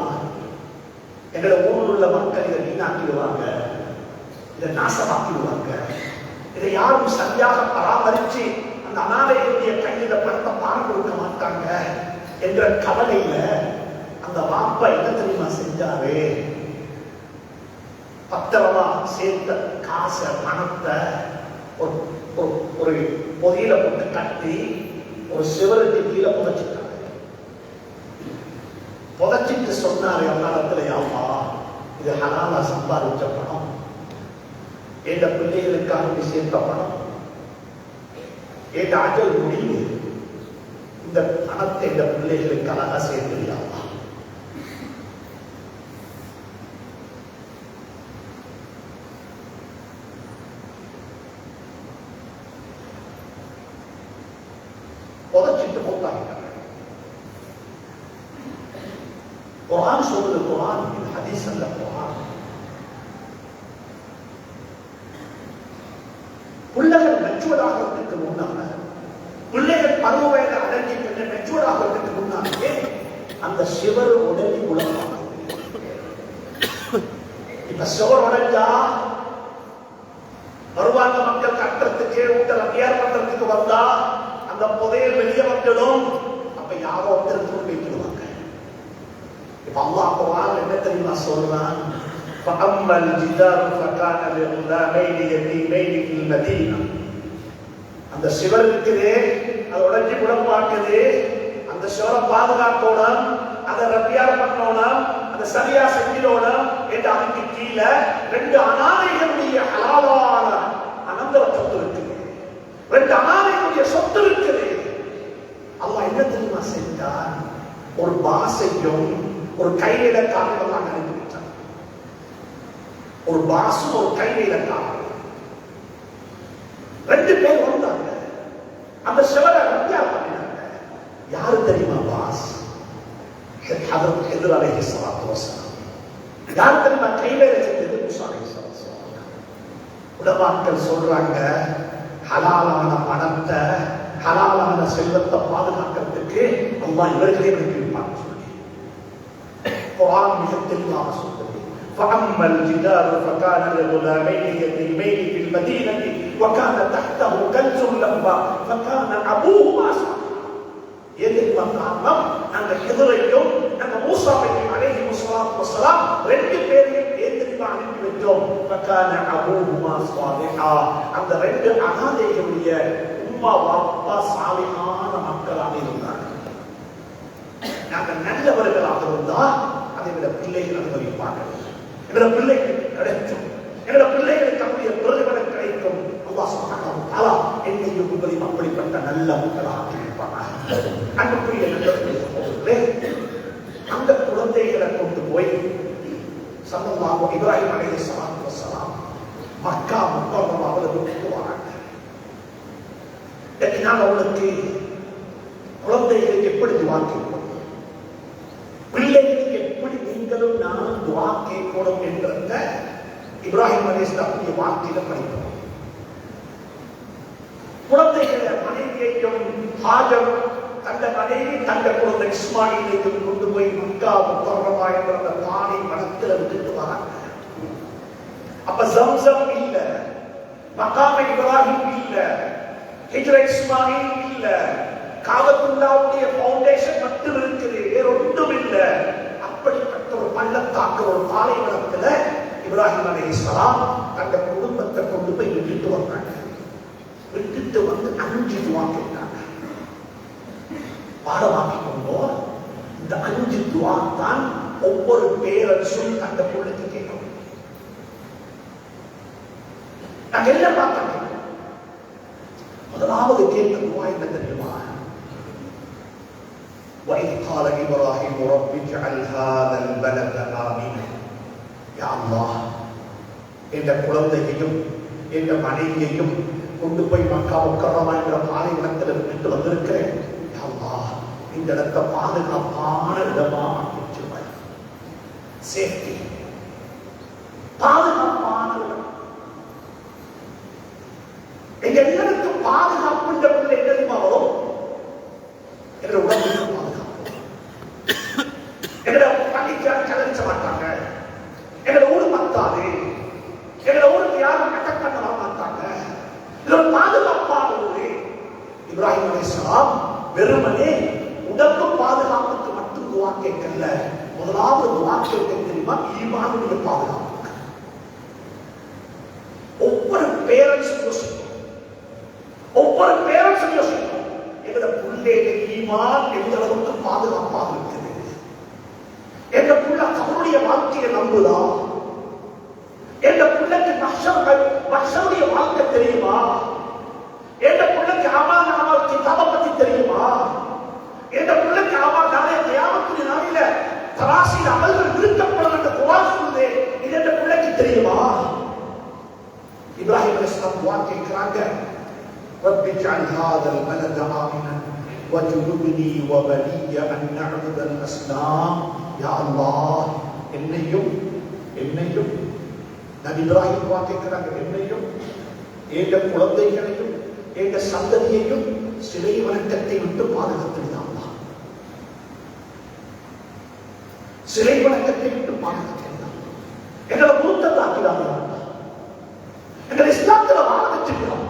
[SPEAKER 1] எங்களை ஊரில் உள்ள மக்கள் இதை வீணாக்கிடுவாங்க, இதை நாசமாக்கிடுவாங்க, இதை யாரும் சரியாக பராமரிச்சு அந்த அனாதைகளுடைய கையில பணத்தை பால் கொடுக்க மாட்டாங்க என்ற கவலையில அந்த வாப்பா என்ன தெரியுமா செஞ்சாரு? பத்திரமா சேர்த்த காசை பணத்தை ஒரு பொதியில போட்டு கட்டி ஒரு சிவருக்கு கீழே புதைச்சிட்டாங்க. புதைச்சிட்டு சொன்னாரு, அல்லாஹ்விடத்துல யா அல்லாஹ், இது ஹலாலா சம்பாதிச்ச பணம், எந்த பிள்ளைகளுக்காக சேர்த்த பணம், என் அஜல் முடிவு, இந்த பணத்தை இந்த பிள்ளைகளுக்கு அழகா சேர்த்து புதைச்சிட்டு போட்டாங்க. குர்ஆன் சொல்லுது, குர்ஆன் இது ஹதீஸ் அல்ல, குர்ஆன். பிள்ளைகள் மெச்சுவராகிறதுக்கு முன்னால, பிள்ளைகள் பருவ வயது அடங்கி மெச்சுவராகிறதுக்கு முன்னாலே அந்த சிவர் உடனே உலகம். இப்ப சிவர் உடைஞ்சா வருவாங்க மக்கள் கட்டுறதுக்கு, ஊட்டல் அபியார் பண்றதுக்கு வந்தா அந்த புதையல் வெளியே வந்துடும். அப்ப யாரோ ஒருத்தர் வைக்கிடுவாங்க. இப்ப அல்லாஹ் குர்ஆன் என்ன தெரியுமா சொல்றான்? فَأَمَّا الْجِدَارُ فَكَانَ لِغُلَامَيْنِ يَتِيمَيْنِ فِي الْمَدِينَةِ. அந்த சிவர் இருக்குதே, அது உடைஞ்சு குழம்பாக்குது. அந்த சிவரை பாதுகாக்கோட அதை ரப்பியா பண்ணோம், அதை சரியா செஞ்சிடணும் என்று அதுக்கு கீழே 2 அனாதைகளுடைய ஹலாலான அனந்தர சொத்து இருக்குது, 2 அனாதைகளுடைய சொத்து இருக்குது. அல்லாஹ் என்ன தெரியுமா செஞ்சான்? ஒரு பாசையும் ஒரு கைவேலைக்காரர்கள் அனுப்பிவிட்டான். ஒரு பாசும் ஒரு கைவேலைக்காரர் 2 பேர் வந்தாங்க. அந்த சிவரை ரப்பியா பண்ணினாங்க. யாரு தெரியுமா பாஸ்? ஹதரத் ஹிதர் அலைஹிஸ்ஸலாத்து வஸலாம். யாரு தெரியுமா கைவேலை செஞ்சது? மூசா அலைஹிஸ்ஸலாம். உலமாக்கள் சொல்றாங்க, ஹலாலான பணத்தை ஹலாலான செல்வத்தை பாதுகாக்கிறதுக்கு அல்லாஹ் இவர்களே அனுப்பியிருப்பாங்க சொல்லி குர்ஆன் மிக தெளிவாக சொல்லுது. فَأَمَّا الْجِدَارُ فَكَانَ لِغُلَامَيْنِ يَتِيمَيْنِ فِي الْمَدِينَةِ وَكَانَ تَحْتَهُ كَنْزٌ لَهُمَا فَكَانَ أَبُوهُمَا صَالِحًا. எதுக்கு காரணம்? அந்த ஹிதரையும் அந்த மூசாவையும் அலைஹிஸ்ஸலாத்து வஸலாம் 2 பேரையும் ஏத்திரிமா அனுப்பி வச்சோம். فَكَانَ أَبُوهُمَا صَالِحًا. அந்த 2 அனாதைகளுடைய உம்மா வாப்பா சாலிஹான மக்களாக இருந்தார்கள். நாங்கள் நல்லவர்களாக இருந்தால் அதை விட பிள்ளைகள் அனுபவிப்பார்கள். எங்களோட பிள்ளைகளுக்கு கிடைக்கும், எங்களோட பிள்ளைகளுக்கு அப்படியே பிரதிபலன் கிடைக்கும். அல்லாஹ் சுப்ஹானஹு வ தஆலா என்னையும் உங்களையும் அப்படிப்பட்ட நல்ல மக்களாக இருப்பார்கள். அன்புக்குரிய நல்லவர்களே, அந்த குழந்தைகளை கொண்டு போய் ஸல்லல்லாஹு இப்ராஹிம் அலைஹிஸ்ஸலாத்து வஸலாம் மக்கா முக்கர்ரமாவில் கொண்டு வராங்க. நான் அவளுக்கு குழந்தைகளுக்கு எப்படி துவா கேட்போம், பிள்ளைகளுக்கு எப்படி நீங்களும் நானும் துவா கேட்கணும் என்ற இப்ராஹிம் அலைஹிஸ்ஸலாமுடைய வார்த்தையில படிப்போம். குழந்தைகளை மனைவியையும் ஹாஜர் தந்த மனைவி தந்த குழந்தை இஸ்மாயிலையும் கொண்டு போய் மக்கா முக்கர்ரமா என்ற அந்த பானை மனத்தில் விட்டுட்டு வராங்க. அப்ப ஜம்சம் இல்ல, மகாம இப்ராஹிம் இல்ல, ஹிஜ்ர இஸ்மாயில் இல்ல, காபத்துல்லாவுடைய ஃபவுண்டேஷன் மட்டும் இருக்குது, வேற ஒன்றும் இல்ல. அப்படிப்பட்ட ஒரு பள்ளத்தாக்கு, ஒரு பாலைவனத்துல இப்ராஹிம் அலைஹிஸ்ஸலாம் தந்த குடும்பத்தை கொண்டு போய் விட்டுட்டு வந்தாங்க. விட்டுட்டு வந்து 5 துவா கேட்டாங்க. பாடமாக்கி கொண்டோம். இந்த 5 துவா தான் ஒவ்வொரு பேரரசும் அந்த பிள்ளைக்கு கேட்கணும். நாங்க என்ன பார்த்தோம்? முதலாவது கேட்ட துவா என்ன தெரியுமா? وَإِذْ قَالَ إِبْرَاهِيمُ رَبِّ اجْعَلْ هَذَا الْبَلَدَ آمِنًا. யா அல்லாஹ், என்ற குழந்தையையும் என்ற மனைவியையும் கொண்டு போய் மக்கா முக்கர்ரமா என்ற பாலைவனத்தில் விட்டு வந்திருக்கிறேன். யா அல்லாஹ், இந்த இடத்தை பாதுகாப்பான இடமா ஆக்கிடுவாய். சேஃப்டி, பாதுகாப்பான இடம். எங்க எல்லாருக்கும் பாதுகாப்புன்ற பிள்ளை என்ன தெரியுமா வரும்? என்ற உடம்புக்கு பாதுகாப்பு. எங்களை பள்ளிக்காக கலரிச்ச மாட்டாங்க, எங்களை ஊரு மத்தாது, எங்களை ஊருக்கு யாரும் அட்டாக் பண்ண மாட்டாங்க. இது ஒரு பாதுகாப்பான ஊரு. இப்ராஹிம் அலைஹிஸ்ஸலாம் வெறுமனே உடம்பு பாதுகாப்புக்கு மட்டும் துவா கேட்கல. முதலாவது துவா கேட்க தெரியுமா? ஈமானுடைய பாதுகாப்பு. ஒவ்வொரு பேரண்ட்ஸும் யோசிக்கும், ஒவ்வொரு பேரண்ட்ஸும் யோசிக்கும், எங்களோட பிள்ளைகள் ஈமான் எந்த அளவுக்கு பாதுகாப்பாக இருக்குது, எங்க புள்ள அவருடைய வாழ்க்கையை நம்புதா, எங்க பிள்ளைக்கு மஹ்ஷருடைய வாழ்க்கை தெரியுமா, எங்க பிள்ளைக்கு அமல் கிதாப பத்தி தெரியுமா, எங்க பிள்ளைக்கு நாளைய கியாமத்துடைய நாளில தராசில் அமல்கள் நிறுத்தப்படும் என்ற குர்ஆன் சொல்லுதே, இது எந்த பிள்ளைக்கு தெரியுமா? இப்ராஹிம் அலைஹிஸ்ஸலாம் துஆ கேட்கிறாங்க, رب اجعل هذا البلد آمنا وجنبني وبني أن نعبد الأصنام. يا الله, என்னையும் நபி இப்ராஹிம் துஆ கேட்கிறாங்க, என்னையும் எங்க குழந்தைகளையும் எங்க சந்ததியையும் சிலை வணக்கத்தை விட்டு பாதுகாத்துடுங்க அல்லாஹ். சிலை வணக்கத்தை விட்டு பாதுகாத்துடுங்க. எங்களை மூத்ததாக்கிறாங்க அல்லாஹ். எங்களை இஸ்லாத்துல வாழ வச்சுக்கிறோம்.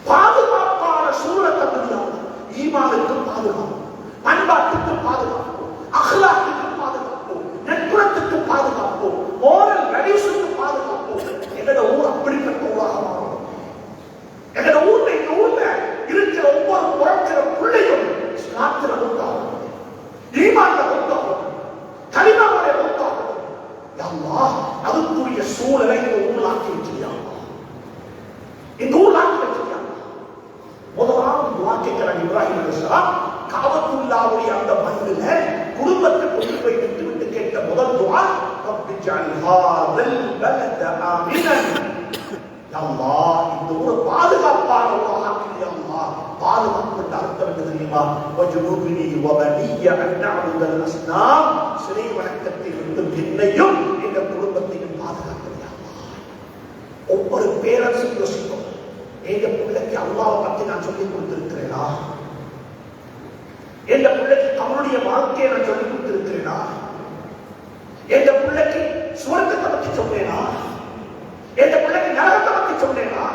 [SPEAKER 1] பாதுகாப்பான சூழலை தந்துடுங்க. ஈமானுக்கு பாதுகாப்பு, பண்பாட்டுக்கு பாதுகாப்பு, அஹ்லாக்குக்கு பாதுகாப்பு, நட்புறத்துக்கு பாதுகாப்பு, மோரல் வேல்யூஸ்க்கு பாதுகாப்பு. எங்களோட ஊர் அப்படிப்பட்ட ஊராக மாறும். எங்களோட ஊர்ல இருக்கிற ஒவ்வொரு பிறக்கிற பிள்ளையும் இஸ்லாத்துல உண்டாகும். இப்ராஹிம் அலைஹிஸ்ஸலாம் காபத்துல்லாவுடைய அந்த மண்ணில குடும்பத்தை கொண்டு போய் விட்டு கேட்ட முதல் துஆ ரப்பி ஜஅல் ஹாதல் பலத ஆமினன். அல்லாஹ் இந்த ஊரை பாதுகாப்பான ஊராக ஆக்கிறியா அல்லாஹ். பாதுகாப்பு என்ற அர்த்தம் என்ன தெரியுமா? வஜ்னுபினி வபனிய அன் நஅபுதல் அஸ்னாம். சிலை வணக்கத்தை விட்டு என்னையும் என்ற குடும்பத்தையும் பாதுகாக்கிறியா அல்லாஹ். ஒவ்வொரு பேரண்ட்ஸும் யோசிக்கும், எங்க பிள்ளைக்கு அல்லாஹ்வை பற்றி நான் சொல்லிக் கொடுத்திருக்கிறேனா? எந்த பிள்ளைக்கு அவனுடைய வாழ்க்கையை நான் சொல்லிக் கொடுத்திருக்கிறேனா? எந்த பிள்ளைக்கு சுவர்க்கத்தை பற்றி சொன்னேனா? எந்த பிள்ளைக்கு நரகத்தை பற்றி சொன்னேனா?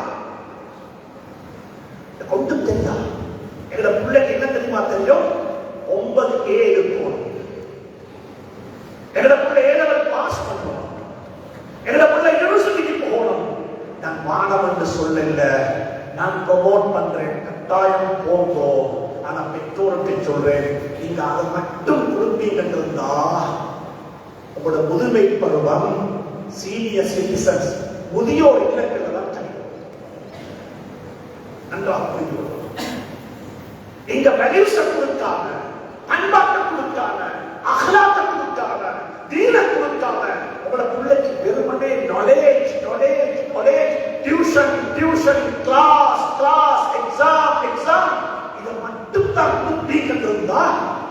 [SPEAKER 1] ஒன்றும் தெரியா. எங்க பிள்ளைக்கு என்ன தெரியுமா தெரியும்? 9A இருக்கும். எங்க பிள்ளை A-level பாஸ் பண்ணணும். எங்க பிள்ளை யூனிவர்சிட்டிக்கு போகணும். நான் மாணவன் என்று சொல்லல, நான் ப்ரொமோட் பண்றேன். கட்டாயம் போகும். ஆனா பெற்றோருக்கு சொல்றேன், நீங்க அதை மட்டும் கொடுப்பீங்க இருந்தா உங்களோட முதுமை பருவம் சீனியர் சிட்டிசன்ஸ் முதியோர் இல்லங்கள் தான் கிடைக்கும். நன்றாக புரிந்து நீங்க மகிழ்ச்சி கொடுக்காம, பண்பாட்டை கொடுக்காம, அகலாத்தை கொடுக்காம, தீன கொடுக்காம உங்களோட பிள்ளைக்கு வெறுமனே knowledge knowledge knowledge, tuition tuition, class class, exam exam, இதை மட்டும் தான் கொடுப்பீங்க இருந்தா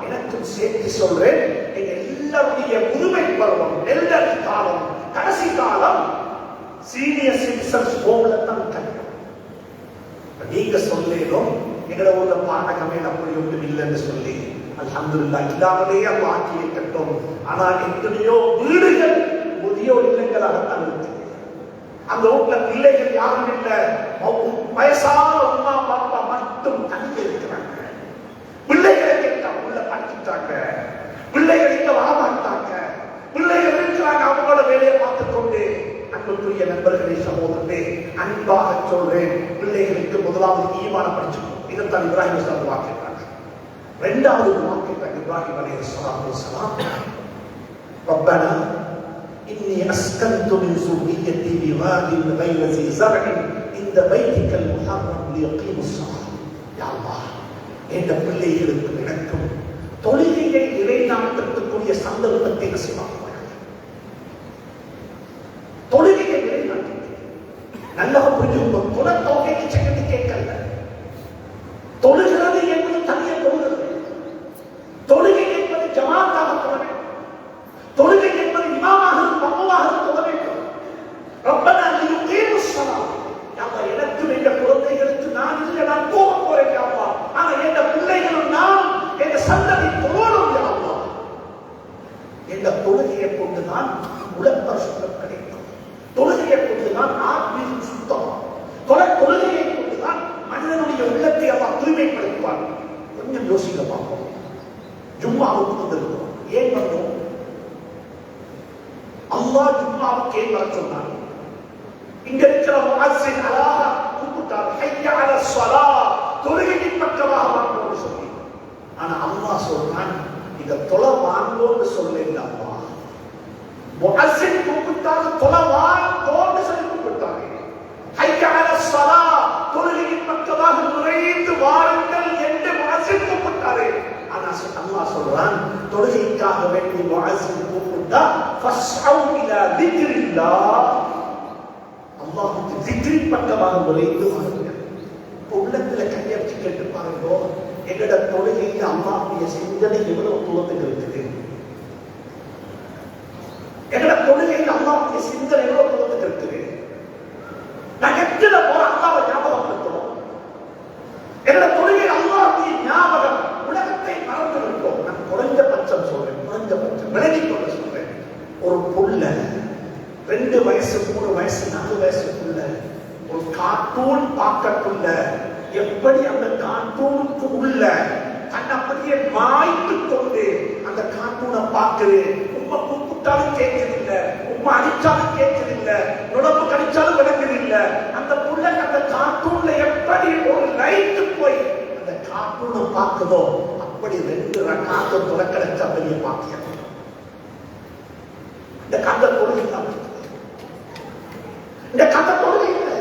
[SPEAKER 1] எனக்கும் சேர்த்து சொல்றேன், எங்க எல்லாருடைய முதுமை பருவம், எல்டர் காலம், கடைசி காலம் சீனியர் சிட்டிசன்ஸ் ஹோம்ல தான் கிடைக்கும். நீங்க சொல்லேனும் எங்களை உள்ள பாடகமே அப்படி ஒன்றும் இல்லைன்னு சொல்லி அல்ஹம்துலில்லாஹ் இல்லாமலே அல்லாஹ் ஆக்கி வைக்கட்டும். ஆனா எத்தனையோ வீடுகள் முதியோர் இல்லங்களாகத்தான் இருக்கு. அந்த வீட்டுல பிள்ளைகள் யாரும் இல்லை, வயசான உமா பாப்பா மட்டும் தங்கி இருக்கிறாங்க. பிள்ளைகளை கேட்டா உள்ள படிச்சுட்டாங்க, பிள்ளைகள் இங்க வரமாட்டாங்க, பிள்ளைகள் இருக்கிறாங்க அவங்களோட வேலையை பார்த்துக் கொண்டு. அன்புக்குரிய நண்பர்களே, சகோதரர்களே, அன்பாக சொல்றேன், பிள்ளைகளுக்கு முதலாவது ஈமான படிச்சுக்கணும். இதைத்தான் இப்ராஹிம் அலைஹிஸ்ஸலாம் வாக்கிட்டாங்க. இரண்டாவது வாக்கிட்டாங்க இப்ராஹிம் அலைஹிஸ்ஸலாத்து வஸ்ஸலாம், ரப்பனா இன்னி அஸ்கன்து மின் ஸுர்ரிய்யத்தி பிவாதின் கைர ஸீ ஸர்இன் இந்த பைத்திக்கல் முஹர்ரம் லியகீமுஸ் ஸலாத். யா அல்லாஹ், என்ற பிள்ளைகளுக்கு எனக்கும் தொழுகையை நிலைநாட்டக்கூடிய சந்தர்ப்பத்தை நசீபாக்குவாயாக. தொழுகையை நிலைநாட்டு நல்லா புரிஞ்சுக்கணும். தொழுகைக்கு செகண்ட் கேட்கல. தொழுகிறது என்பது தனிய தொழுகிறது. தொழுகை என்பது ஜமாத்தாக தொழ வேண்டும். தொழுகை என்பது இமாமாக மம்முமாக தொழ வேண்டும். ரப்பனா லியுகீமுஸ் ஸலாத். யாவா எனக்கு என்ற குழந்தைகளுக்கு நான் இல்லை, நான் போக போறேன் யாவா. ஆனா என்ற பிள்ளைகளும் நான் என்ற சந்ததி தொழணும் யாவா. என்ற தொழுகையை கொண்டுதான் உலக சுத்தம் கிடைக்கும். தொழுகையை கொண்டுதான் ஆத்மீக சுத்தம். தொழுகையை கொண்டுதான் மனிதனுடைய உள்ளத்தை அவன் தூய்மைப்படுத்துவார். கொஞ்சம் யோசிக்க பார்ப்போம். ஜும்மாவுக்கு வந்திருக்கிறோம். ஏன் வந்தோம்? அல்லாஹ் ஜும்மாவுக்கு ஏன் வர சொன்னார்? இங்க இருக்கிற முஅஸ்ஸின் அலாஹ கூப்பிட்டார், ஹய்ய அலஸ் ஸலாத், தொழுகையின் பக்கமாக வாங்கன்னு சொல்லி. ஆனா அல்லாஹ் சொல்றான், இத தொலை வாங்கோன்னு சொல்லல. அல்லாஹ் முஅஸ்ஸின் கூப்பிட்டாங்க, தொலை வாங்கோன்னு சொல்லி கூப்பிட்டாங்க. ஹய்ய அலஸ் ஸலாத், தொழுகையின் பக்கமாக நுழைந்து வாருங்கள் என்று முஅஸ்ஸின் கூப்பிட்டாரு. ஆனா அல்லாஹ் சொல்றான், தொழுகைக்காக வேண்டி முஅஸ்ஸின் கூப்பிட்டா ஃபஸ்அவு இலா திக்ரில்லாஹ், அல்லாஹ்வுக்கு திக்ரின் பக்கமாக நுழைந்து வாருங்கள். உள்ளத்துல கையெழுத்து கேட்டு பாருங்க, எங்கட தொழுகையில் அல்லாஹ்வுடைய சிந்தனை எவ்வளவு தூரத்துக்கு இருக்குது? எங்கட தொழுகையில் அல்லாஹ்வுடைய சிந்தனை எவ்வளவு தூரத்துக்கு இருக்குது? நான் எத்தனை போற அல்லாஹ்வை ஞாபகப்படுத்துவோம். எங்கட தொழுகையில் அல்லாஹ்வுடைய ஞாபகம், உலகத்தை மறந்து விட்டோம். நான் குறைஞ்சபட்சம் சொல்றேன், குறைஞ்சபட்சம் விலகிக் கொள்ள சொல்றேன். ஒரு புள்ள 2 வயசு 3 வயசு 4 வயசுக்குள்ள ஒரு கார்ட்டூன் பார்க்கக்குள்ள எப்படி அந்த கார்ட்டூனுக்கு உள்ள தன்னை அப்படியே மாய்த்து கொண்டு அந்த கார்ட்டூனை பார்க்குது. உண்மை கூப்பிட்டாலும் கேட்கறதில்லை, உண்மை அடிச்சாலும் கேட்கறதில்லை, நுழம்பு கடிச்சாலும் விளங்குதில்லை. அந்த புள்ள அந்த கார்ட்டூன்ல எப்படி ஒரு லைட்டு போய் அந்த கார்ட்டூனை பார்க்குதோ அப்படி 2 ரக்காத்து துறக்கடைச்சா பெரிய பாக்கியம். இந்த கந்த தொழுகை தான், இந்த கந்த தொழுகை இல்லை.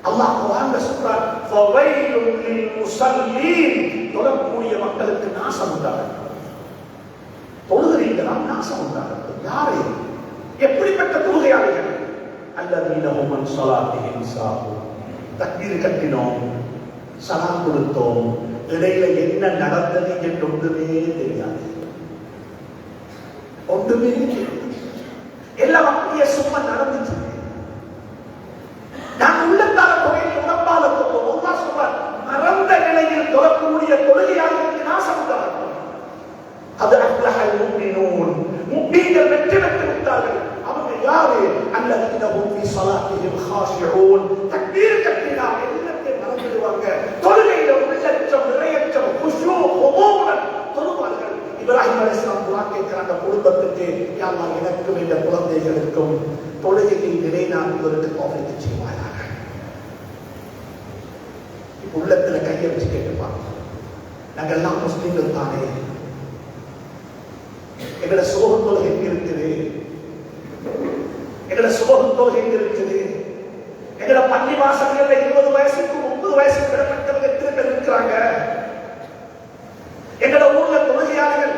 [SPEAKER 1] அல்லாஹ் குர்ஆன்ல அல்லாஹ் சொல்றார் ஃபவைலுல் லில் முஸல்லீன் தொழக்கூடிய மக்களுக்கு நாசம் உண்டாகட்டும். தொழுகிறீங்களா நாசம் உண்டாகட்டும். யாரு எப்படிப்பட்ட தொழுகையாளிகள்? அல்லதீன ஹும் அன் ஸலாத்திஹிம் சாஹூன். தக்பீர் கட்டினோம், சலாம் கொடுத்தோம், இடையில என்ன நடந்தது என்று ஒன்றுமே தெரியாது. ஒன்றுமே எல்லாம் அப்படியே சும்மா நடந்துச்சு. நான் உள்ளத்தால தொகையில் உடம்பால தொழுவோம். அல்லாஹ் சொல்றார் மறந்த நிலையில் தொழக்கூடிய தொழுகையாளிகளுக்கு நாசம் உண்டாகட்டும். அது அஃலஹல் முஃமினூன். முஃமின்கள் வெற்றி பெற்று விட்டார்கள். அவங்க யாரு? அல்லதீன ஹும் ஃபீ ஸலாத்திஹிம் காஷிஊன். தக்பீர் கட்டினா எல்லாத்தையும் மறந்துடுவாங்க. தொழுகையில உள்ளச்சம் நிறையச்சம் குஷூ ஹுமூன் தொழுவார்கள். இப்ராஹிம் அலைஹிஸ்ஸலாம் துஆ கேட்கிறாங்க குடும்பத்துக்கு, யா அல்லாஹ் எனக்கும் இந்த குழந்தைகளுக்கும் தொழுகையை நிலைநாட்டுவதற்கு தௌஃபீக் செய்வாயாக. உள்ளத்துல கையை வச்சு கேட்டுப்பாங்க. நாங்கள் எல்லாம் முஸ்லீம்கள் தானே, எங்களோட சோகத்தோடு எங்க இருக்குது? எங்களோட சோகத்தோடு எங்க இருக்குது? எங்களோட பள்ளி வாசல்கள்ல 20 வயசுக்கு 30 வயசுக்கு விடப்பட்டவங்க எத்தனை பேர் இருக்கிறாங்க? எங்களோட ஊர்ல தொழிலாளிகள்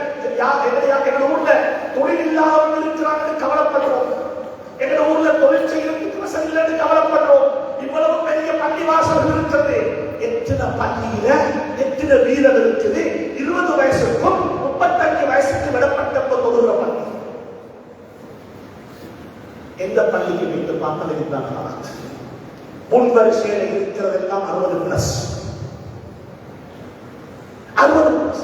[SPEAKER 1] எங்களோட ஊர்ல தொழில் இல்லாதவங்க இருக்கிறாங்கன்னு கவலைப்படுறோம். எங்களோட ஊர்ல தொழில் செய்யறதுக்கு வசதி இல்லைன்னு கவலைப்படுறோம். இவ்வளவு பெரிய பள்ளி வாசல்கள் இருக்கிறது. எத்தனை பள்ளியில எத்தனை வீரர் இருக்குது? 20 வயசுக்கும் 35 வயசுக்கு விடப்பட்ட தொழுகிற பள்ளி. எந்த பள்ளிக்கு வைத்து பார்த்தால் இதுதான் முன் வரிசையில் இருக்கிறதெல்லாம் 60+.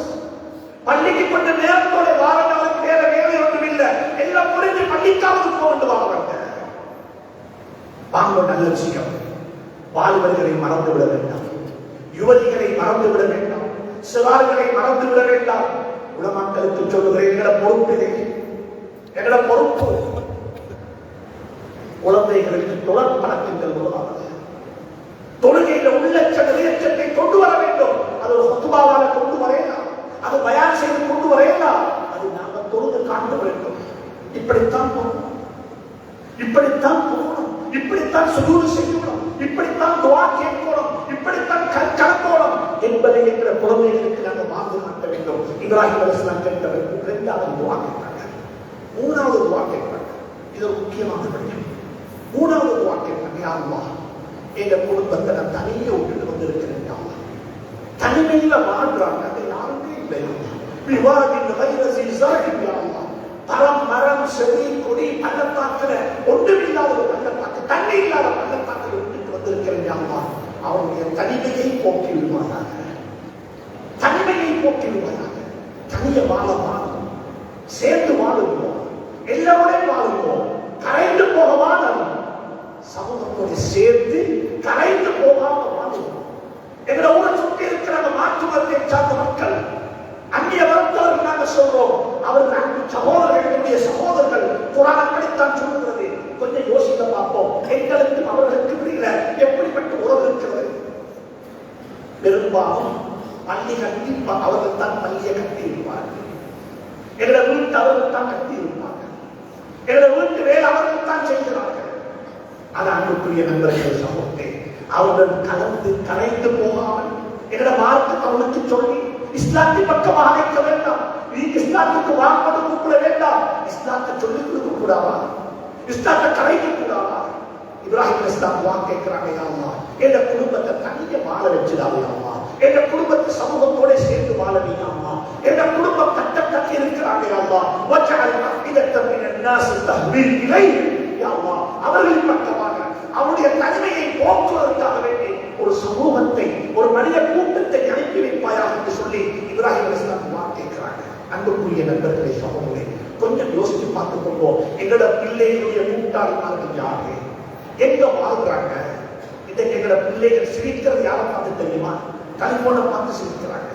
[SPEAKER 1] பள்ளிக்கு கொஞ்ச நேரத்தோட வாரங்களுக்கு வேற வேலை ஒன்றும் இல்லை. எல்லாம் முடிஞ்சு பள்ளிக்காவது போட்டு வாங்க. வாங்க நல்ல விஷயம். வாலிபர்களை மறந்து விட வேண்டாம், யுவதிகளை மறந்து விட வேண்டாம், சிறார்களை மறந்து விட வேண்டாம். உலமாக்களுக்கு சொல்லுகிறேன், எங்களோட பொறுப்பு இது, எங்களோட பொறுப்பு. குழந்தைகளுக்கு தொடர் பழக்கங்கள் உருவானது. தொழுகையில உள்ளச்ச நிறையச்சத்தை கொண்டு வர வேண்டும். அது ஒரு ஹுத்பாவால கொண்டு வரையலாம், அது பயான் செய்து கொண்டு வரையலாம். அது நாங்கள் தொழுது காட்ட வேண்டும். இப்படித்தான் போகணும், இப்படித்தான் போகணும், இப்படித்தான் சுஜூது செய்யணும், இப்படித்தான் துஆ கேட்கணும், இப்படித்தான் கலக்கணும் என்பதை என்ற குழந்தைகளுக்கு நாங்கள் வாழ்ந்து காட்ட வேண்டும். இப்ராஹிம் அலைஹிஸ்ஸலாம் கேட்டவர் 2வது துஆ கேட்டாங்க, 3வது துஆ கேட்டாங்க. இது ஒரு முக்கியமான விஷயம். 3வது துஆ கேட்டாங்க, யா அல்லாஹ் எங்க குடும்பத்தை நான் தனியே விட்டுட்டு வந்திருக்கிறேன். யா அல்லாஹ் தனிமையில வாழ்றாங்க, அது யாருமே இல்லை. விவாதின் வைரசி ஸாஹிப் யா அல்லாஹ் தரம் மரம் செடி கொடி பள்ளத்தாக்குல ஒன்றுமில்லாத ஒரு பள்ளத்தாக்கு, தண்ணி இல்லாத பள்ளத்தாக்கில் விட்டுட்டு வந்திருக்கிறேன். யா அல்லாஹ் அவருடைய தனிமையை போக்கி விடுவாராக, தனிமையை போக்கி விடுவாராக. தனிய வாழ வாழும், சேர்ந்து வாழுவோம், எல்லோரையும் வாழுவோம், கரைந்து போக வாழும், சமூகத்தோடு சேர்ந்து கரைந்து போகாம வாழுவோம். எங்களை ஊரை சுற்றி இருக்கிற மாற்றுவத்தை சார்ந்த மக்கள், அந்நிய மருத்துவர்கள் நாங்கள் சொல்றோம், அவர்கள் அன்பு சகோதரர்களுடைய சகோதரர்கள் குர்ஆன் அப்படித்தான் சொல்கிறது. கொஞ்சம் யோசிக்க பார்ப்போம். எங்களுக்கும் அவர்களுக்கு இடையில எப்படிப்பட்ட உறவு இருக்கிறது? பெரும்பாலும் பள்ளி கட்டி அவர்கள் தான் பள்ளியை கட்டி இருப்பார்கள். எங்களை வீட்டு அவர்கள் தான் கட்டி இருப்பார்கள். எங்களை வீட்டு வேலை அவர்கள் தான் செய்கிறார்கள். அது அன்புக்குரிய நண்பர்கள் சமூகத்தை அவர்கள் கலந்து கரைந்து போகாமல் எங்களை மார்க்க அவனுக்கு சொல்லி இஸ்லாத்தின் பக்கமாக அழைக்க வேண்டாம். நீ இஸ்லாத்துக்கு வாங்கப்பட்டு கூப்பிட வேண்டாம். இஸ்லாத்தை சொல்லிக் கொடுக்க கூடாதா? இஸ்லாத்தை கரைக்க கூடாதா? இப்ராஹிம் அலைஹிஸ்ஸலாம் துஆ கேட்கிறாங்க, யா அல்லாஹ் எங்க குடும்பத்தை தனியே வாழ வச்சிடாதே அல்லாஹ், எங்க குடும்பத்தை சமூகத்தோட சேர்ந்து வாழ வையா அல்லாஹ், எங்க குடும்பம் கட்டி இருக்கிறாங்க யா அல்லாஹ், வஜஅல் அஃபிதத்தன் மினன் நாஸ் தஹ்வி இலைஹி யா அல்லாஹ் அவர்களின் பக்கமாக அவருடைய தனிமையை போக்குவதற்காக வேண்டி ஒரு சமூகத்தை, ஒரு மனித கூட்டத்தை அனுப்பி வைப்பாயாக என்று சொல்லி இப்ராஹிம் அலைஹிஸ்ஸலாம் துஆ கேட்கிறாங்க. அன்புக்குரிய நண்பர்களே சகோதரர்களே, கொஞ்சம் யோசிச்சு பார்த்துக்கோங்க. எங்களோட பிள்ளைகளுடைய கூட்டாளிமார்கள் யாரு? எங்க வாழ்றாங்க? இன்றைக்கு எங்களோட பிள்ளைகள் சிரிக்கிறது யாரை பார்த்து தெரியுமா? டெலிபோனை பார்த்து சிரிக்கிறாங்க,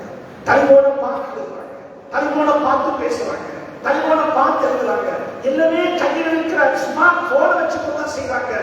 [SPEAKER 1] டெலிபோனை பார்த்து எழுதுறாங்க, டெலிபோனை பார்த்து பேசுறாங்க, டெலிபோனை பார்த்து எழுதுறாங்க. எல்லாமே கையில் இருக்கிற ஸ்மார்ட் போனை வச்சுக்கொண்டு செய்யறாங்க.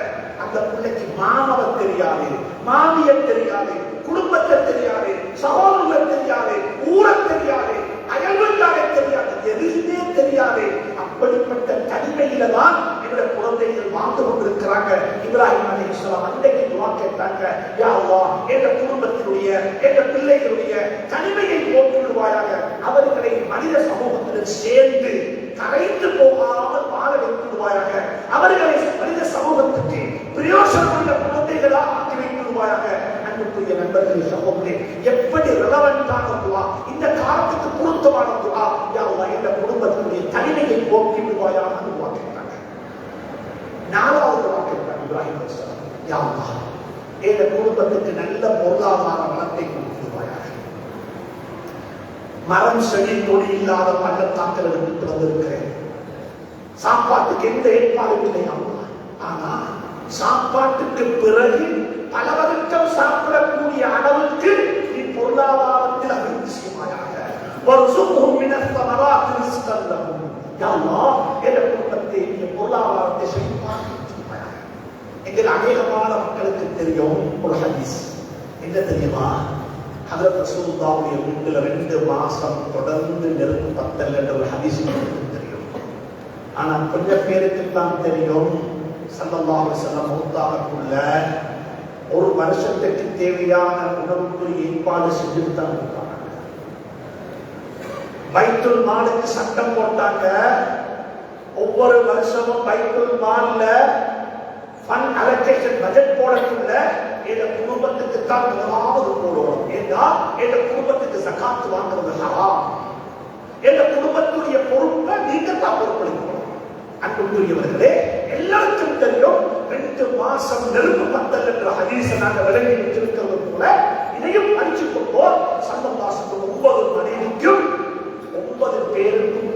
[SPEAKER 1] அந்த பிள்ளைக்கு மாமாவை தெரியாது, மாமியை தெரியாது, குடும்பத்தை தெரியாது, சகோதரர்கள் தெரியாது, ஊரை தெரியாது, அயல்வட்டாரை தெரியாது, எதுவுமே தெரியாது. அப்படிப்பட்ட தனிமையில தான் இந்த குழந்தைகள் வாழ்ந்து கொண்டிருக்கிறாங்க. இப்ராஹிம் அலைஹிஸ்ஸலாம் அன்றைக்கு துஆ கேட்டாங்க, யா அல்லாஹ் என்ற குடும்பத்தினுடைய என்ற பிள்ளைகளுடைய தனிமையை போக்கிடுவாயாக, அவர்களை மனித சமூகத்துடன் சேர்ந்து கரைந்து போகாமல் வாழ வைத்துடுவாயாக, அவர்களை மனித சமூகத்துக்கு பிரயோசனமுள்ள குழந்தைகளாக ஆக்கி வைத்துடுவாயாக. அன்புக்குரிய நண்பர்களே, சகோதரே, எப்படி ரெலவென்டான துஆ, இந்த காலத்துக்கு பொருத்தமான துஆ, யா அல்லாஹ் என்ற குடும்பத்தினுடைய தனிமையை போக்கிடுவாயாக துஆ கேட்டாங்க. நாலாவது துஆ கேட்டாங்க இப்ராஹிம் அலைஹிஸ்ஸலாம், யா அல்லாஹ் என்ற குடும்பத்துக்கு நல்ல பொருளாதார வளத்தை கொடுத்துடுவாயாக. மரம் செடி கொடி இல்லாத பள்ளத்தாக்களுக்கு பிறந்திருக்கிறேன், சாப்பாட்டுக்கு எந்த ஏற்பாடும் இல்லை அல்லாஹ், ஆனா சாப்பாட்டுக்கு பிறகு பல வருஷம் சாப்பிடக்கூடிய அளவுக்கு நீ பொருளாதாரத்தில் அபிவிருத்தி செய்வாயாக. வர்சுக்ஹும் மினஸ் ஸமராத்தி ரிஸ்கன் லஹும், யா அல்லாஹ் என்ற குடும்பத்தை நீ பொருளாதாரத்தை செழிப்பாக்கி செய்வாயாக. எங்கள் அநேகமான மக்களுக்கு தெரியும் ஒரு ஹதீஸ், என்ன தெரியுமா? ஹஜ்ரத் ரசூலுல்லாஹ்வுடைய வீட்டுல 2 மாசம் தொடர்ந்து நெருப்பு பத்தல் என்ற ஒரு ஹதீஸ் தெரியும். ஆனா கொஞ்சம் பேருக்கு தான் தெரியும், ஸல்லல்லாஹு அலைஹி வஸல்லம் மௌத்தாகக்குள்ள ஒரு வருஷத்துக்கு தேவையான உணவுக்கு ஏற்பாடு செஞ்சுட்டு தான் இருக்காங்க. பைத்துல் மாலுக்கு சட்டம் போட்டாங்க, ஒவ்வொரு வருஷமும் பைத்துல் மால்ல ஃபண்ட் அலோகேஷன் பட்ஜெட் போடக்குள்ள எங்க குடும்பத்துக்கு தான் முதலாவது போடுவோம். ஏன்னா எங்க குடும்பத்துக்கு ஜகாத் வாங்குறது ஹராம், எங்க குடும்பத்துடைய பொறுப்பை நீங்க தான் பொறுப்பெடுக்கணும். அன்புக்குரியவர்களே, எல்லாருக்கும் தெரியும் 2 மாசம் நெருப்பு பத்தல் என்ற ஹதீஸை நாங்கள் விளங்கி வச்சிருக்கிறது போல இதையும் படிச்சு கொண்டோம். சந்தமாசத்துக்கு 9 மனைவிக்கும் 9 பேருக்கும்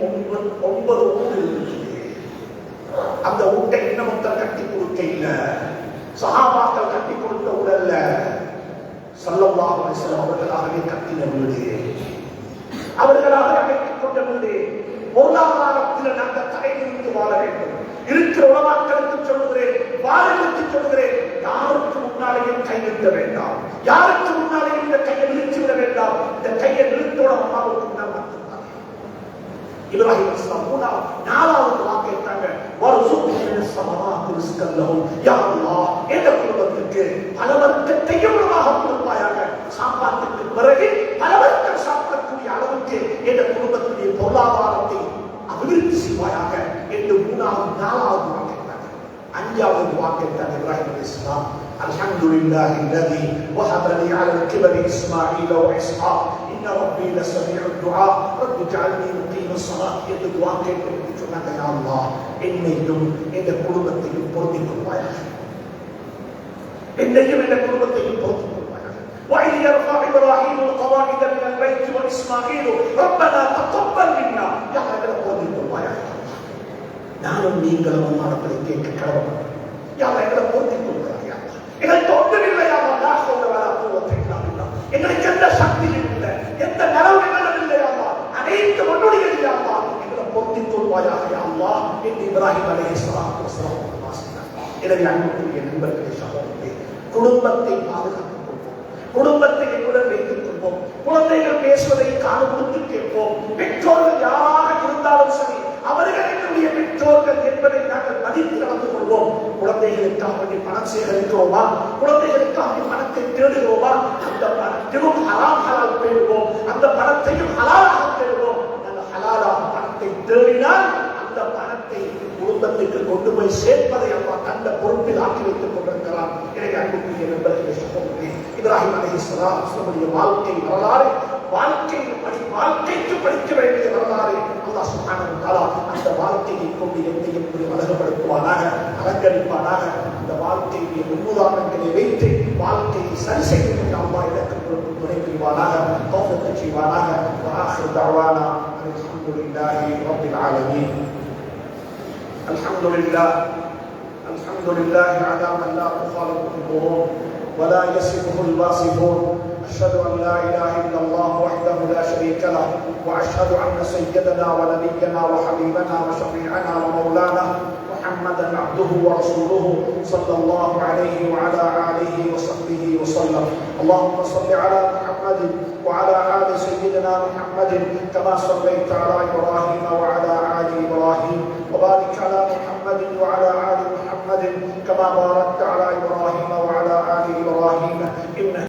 [SPEAKER 1] 9 ஊர் இருந்துச்சு. அந்த ஊட்டை இன்னமொத்தர் கட்டி கொடுக்க இல்ல, சஹாபாக்கள் கட்டி கொடுத்த உடல்ல, ஸல்லல்லாஹு அலைஹி வஸல்லம் அவர்களாகவே கட்டின வீடு, அவர்களாக அமைத்துக் கொண்ட வீடு. பொருளாதாரத்தில் நாங்கள் தலைநிமிர்ந்து வாழ வேண்டும். இருக்கிற உலமாக்களுக்கு சொல்லுகிறேன், வாழலுக்கு சொல்லுகிறேன், யாருக்கு முன்னாலேயும் கை நிறுத்த வேண்டாம், யாருக்கு முன்னாலேயும் இந்த கையை விழித்து விட வேண்டாம். இந்த கையை நிறுத்தோட அம்மாவுக்கு முன்னால் மட்டும்தான். இப்ராஹிம் அலைஹிஸ்ஸலாம் 4வது வாக்கு கேட்டாங்க, வர்சுக்ஹும் மினஸ் ஸமராத்தி ரிஸ்கன் லஹும், யா அல்லாஹ் என்ற குடும்பத்துக்கு பல வர்க்கத்தையும் உணவாக கொடுப்பாயாக, சாப்பாட்டுக்கு பிறகு பல வர்க்கம் சாப்பிடக்கூடிய அளவுக்கு என்ற குடும்பத்துடைய பொருளாதாரத்தை அபிவிருத்தி செய்வாயாக என்று 3வது 4வது வாக்கு கேட்டாங்க. 5வது வாக்கு கேட்டாங்க இப்ராஹிம் அலைஹிஸ்ஸலாம், அல்ஹம்துலில்லாஹி அல்லதி வஹப லி அலா அல்-கிபரி இஸ்மாஈல வ இஸ்ஹாக் இன்ன ரப்பி லஸமீஉ துஆ ரப்பி ஜஅல்னி முகீம ஸலாத் என்று துஆ கேட்டு சொன்னாங்க. யா அல்லாஹ் என்னையும் என்ற குடும்பத்தையும் பொருந்திக் கொள்வாயாக, என்னையும் என்ற குடும்பத்தையும் பொருந்திக் கொள்வாயாக. وَإِذْ يَرْفَعُ إِبْرَاهِيمُ الْقَوَاعِدَ مِنَ الْبَيْتِ وَإِسْمَاعِيلُ رَبَّنَا تَقَبَّلْ مِنَّا, யா அல்லாஹ் பொருந்திக் கொள்வாயாக. நானும் நீங்களும் அல்லாஹ்வை கேட்க கடமைப்பட்டோம். யா அல்லாஹ் எங்களை பொருந்திக் கொள்வாயாக. எங்களுக்கு ஒன்றுமில்லை யா அல்லாஹ், லா ஹவ்ல வலா குவத்த இல்லா பில்லாஹ். எங்களுக்கு எந்த சக்தியும் இல்லை, எந்த நலவுகளும் இல்லை யா அல்லாஹ், அனைத்தும் உன்னுடையது யா அல்லாஹ், எங்களை பொருந்திக் கொள்வாயாக யா அல்லாஹ் என்று இப்ராஹிம் அலைஹிஸ்ஸலாத்து வஸலாம் வாசித்தார். எனவே அன்புக்குரிய நண்பர்களே, சகோதரர்களே, குடும்பத்தை பாதுகாத்துக் கொள்வோம், குடும்பத்தை எங்களுடன் வைத்துக் கொள்வோம், குழந்தைகள் பேசுவதை காது கொடுத்து கேட்போம். பெற்றோர்கள் யாராக இருந்தாலும் சரி, அவர்கள் என்னுடைய பெற்றோர்கள் என்பதை நாங்கள் மதித்து நடந்து கொள்வோம். குழந்தைகளுக்காக வேண்டி பணம் சேகரிக்கிறோமா, குழந்தைகளுக்காக பணத்தை தேடுகிறோமா, அந்த பணத்திலும் ஹராம் ஹலால் தேடுவோம், அந்த பணத்தையும் ஹலாலாக தேடுவோம். நாங்கள் ஹலாலாக பணத்தை தேடினால் அந்த பணத்தை குடும்பத்துக்கு கொண்டு போய் சேர்ப்பதை அல்லாஹ் தந்த பொறுப்பில் ஆக்கி வைத்துக் கொண்டிருக்கிறார். எனவே அன்புக்குரிய நண்பர்களே, சகோதரர்களே, இப்ராஹிம் அலைஹிஸ்ஸலாம் அவர்களுடைய வாழ்க்கை வரலாறு, வாழ்க்கைக்கு படிக்க வேண்டிய வரலாறு. அல்லாஹ் சுப்ஹானஹு வ தஆலா அந்த வாழ்க்கையை கொண்டு என்னையும் அழகுபடுத்துவானாக, அலங்கரிப்பானாக. அந்த வாழ்க்கையை முன்னுதாரணங்களை வைத்து வாழ்க்கையை சரி செய்து அல்லாஹ் எனக்கு துணை புரிவானாக, தௌஃபீக் செய்வானாக. வஆஹிரு தஅவானா அல்ஹம்துலில்லாஹி ரப்பில் ஆலமீன். அல்ஹம்துலில்லாஹ் அல்ஹம்துலில்லாஹி அலா மன் லா துஃபாலிஹுல் குரூன் ولا يصفه الواصفون. أشهد أن لا إله إلا الله وحده لا شريك له وأشهد أن سيدنا ونبينا وحبيبنا وشفيعنا ومولانا محمدا عبده ورسوله صلى الله عليه وعلى آله وصحبه وسلم. اللهم صل على محمد وعلى آل سيدنا محمد كما صليت على إبراهيم وعلى آل إبراهيم، وبارك على محمد وعلى آل محمد كما باركت على إبراهيم وعلى آل ஆதி இப்ராஹீம் இன்ன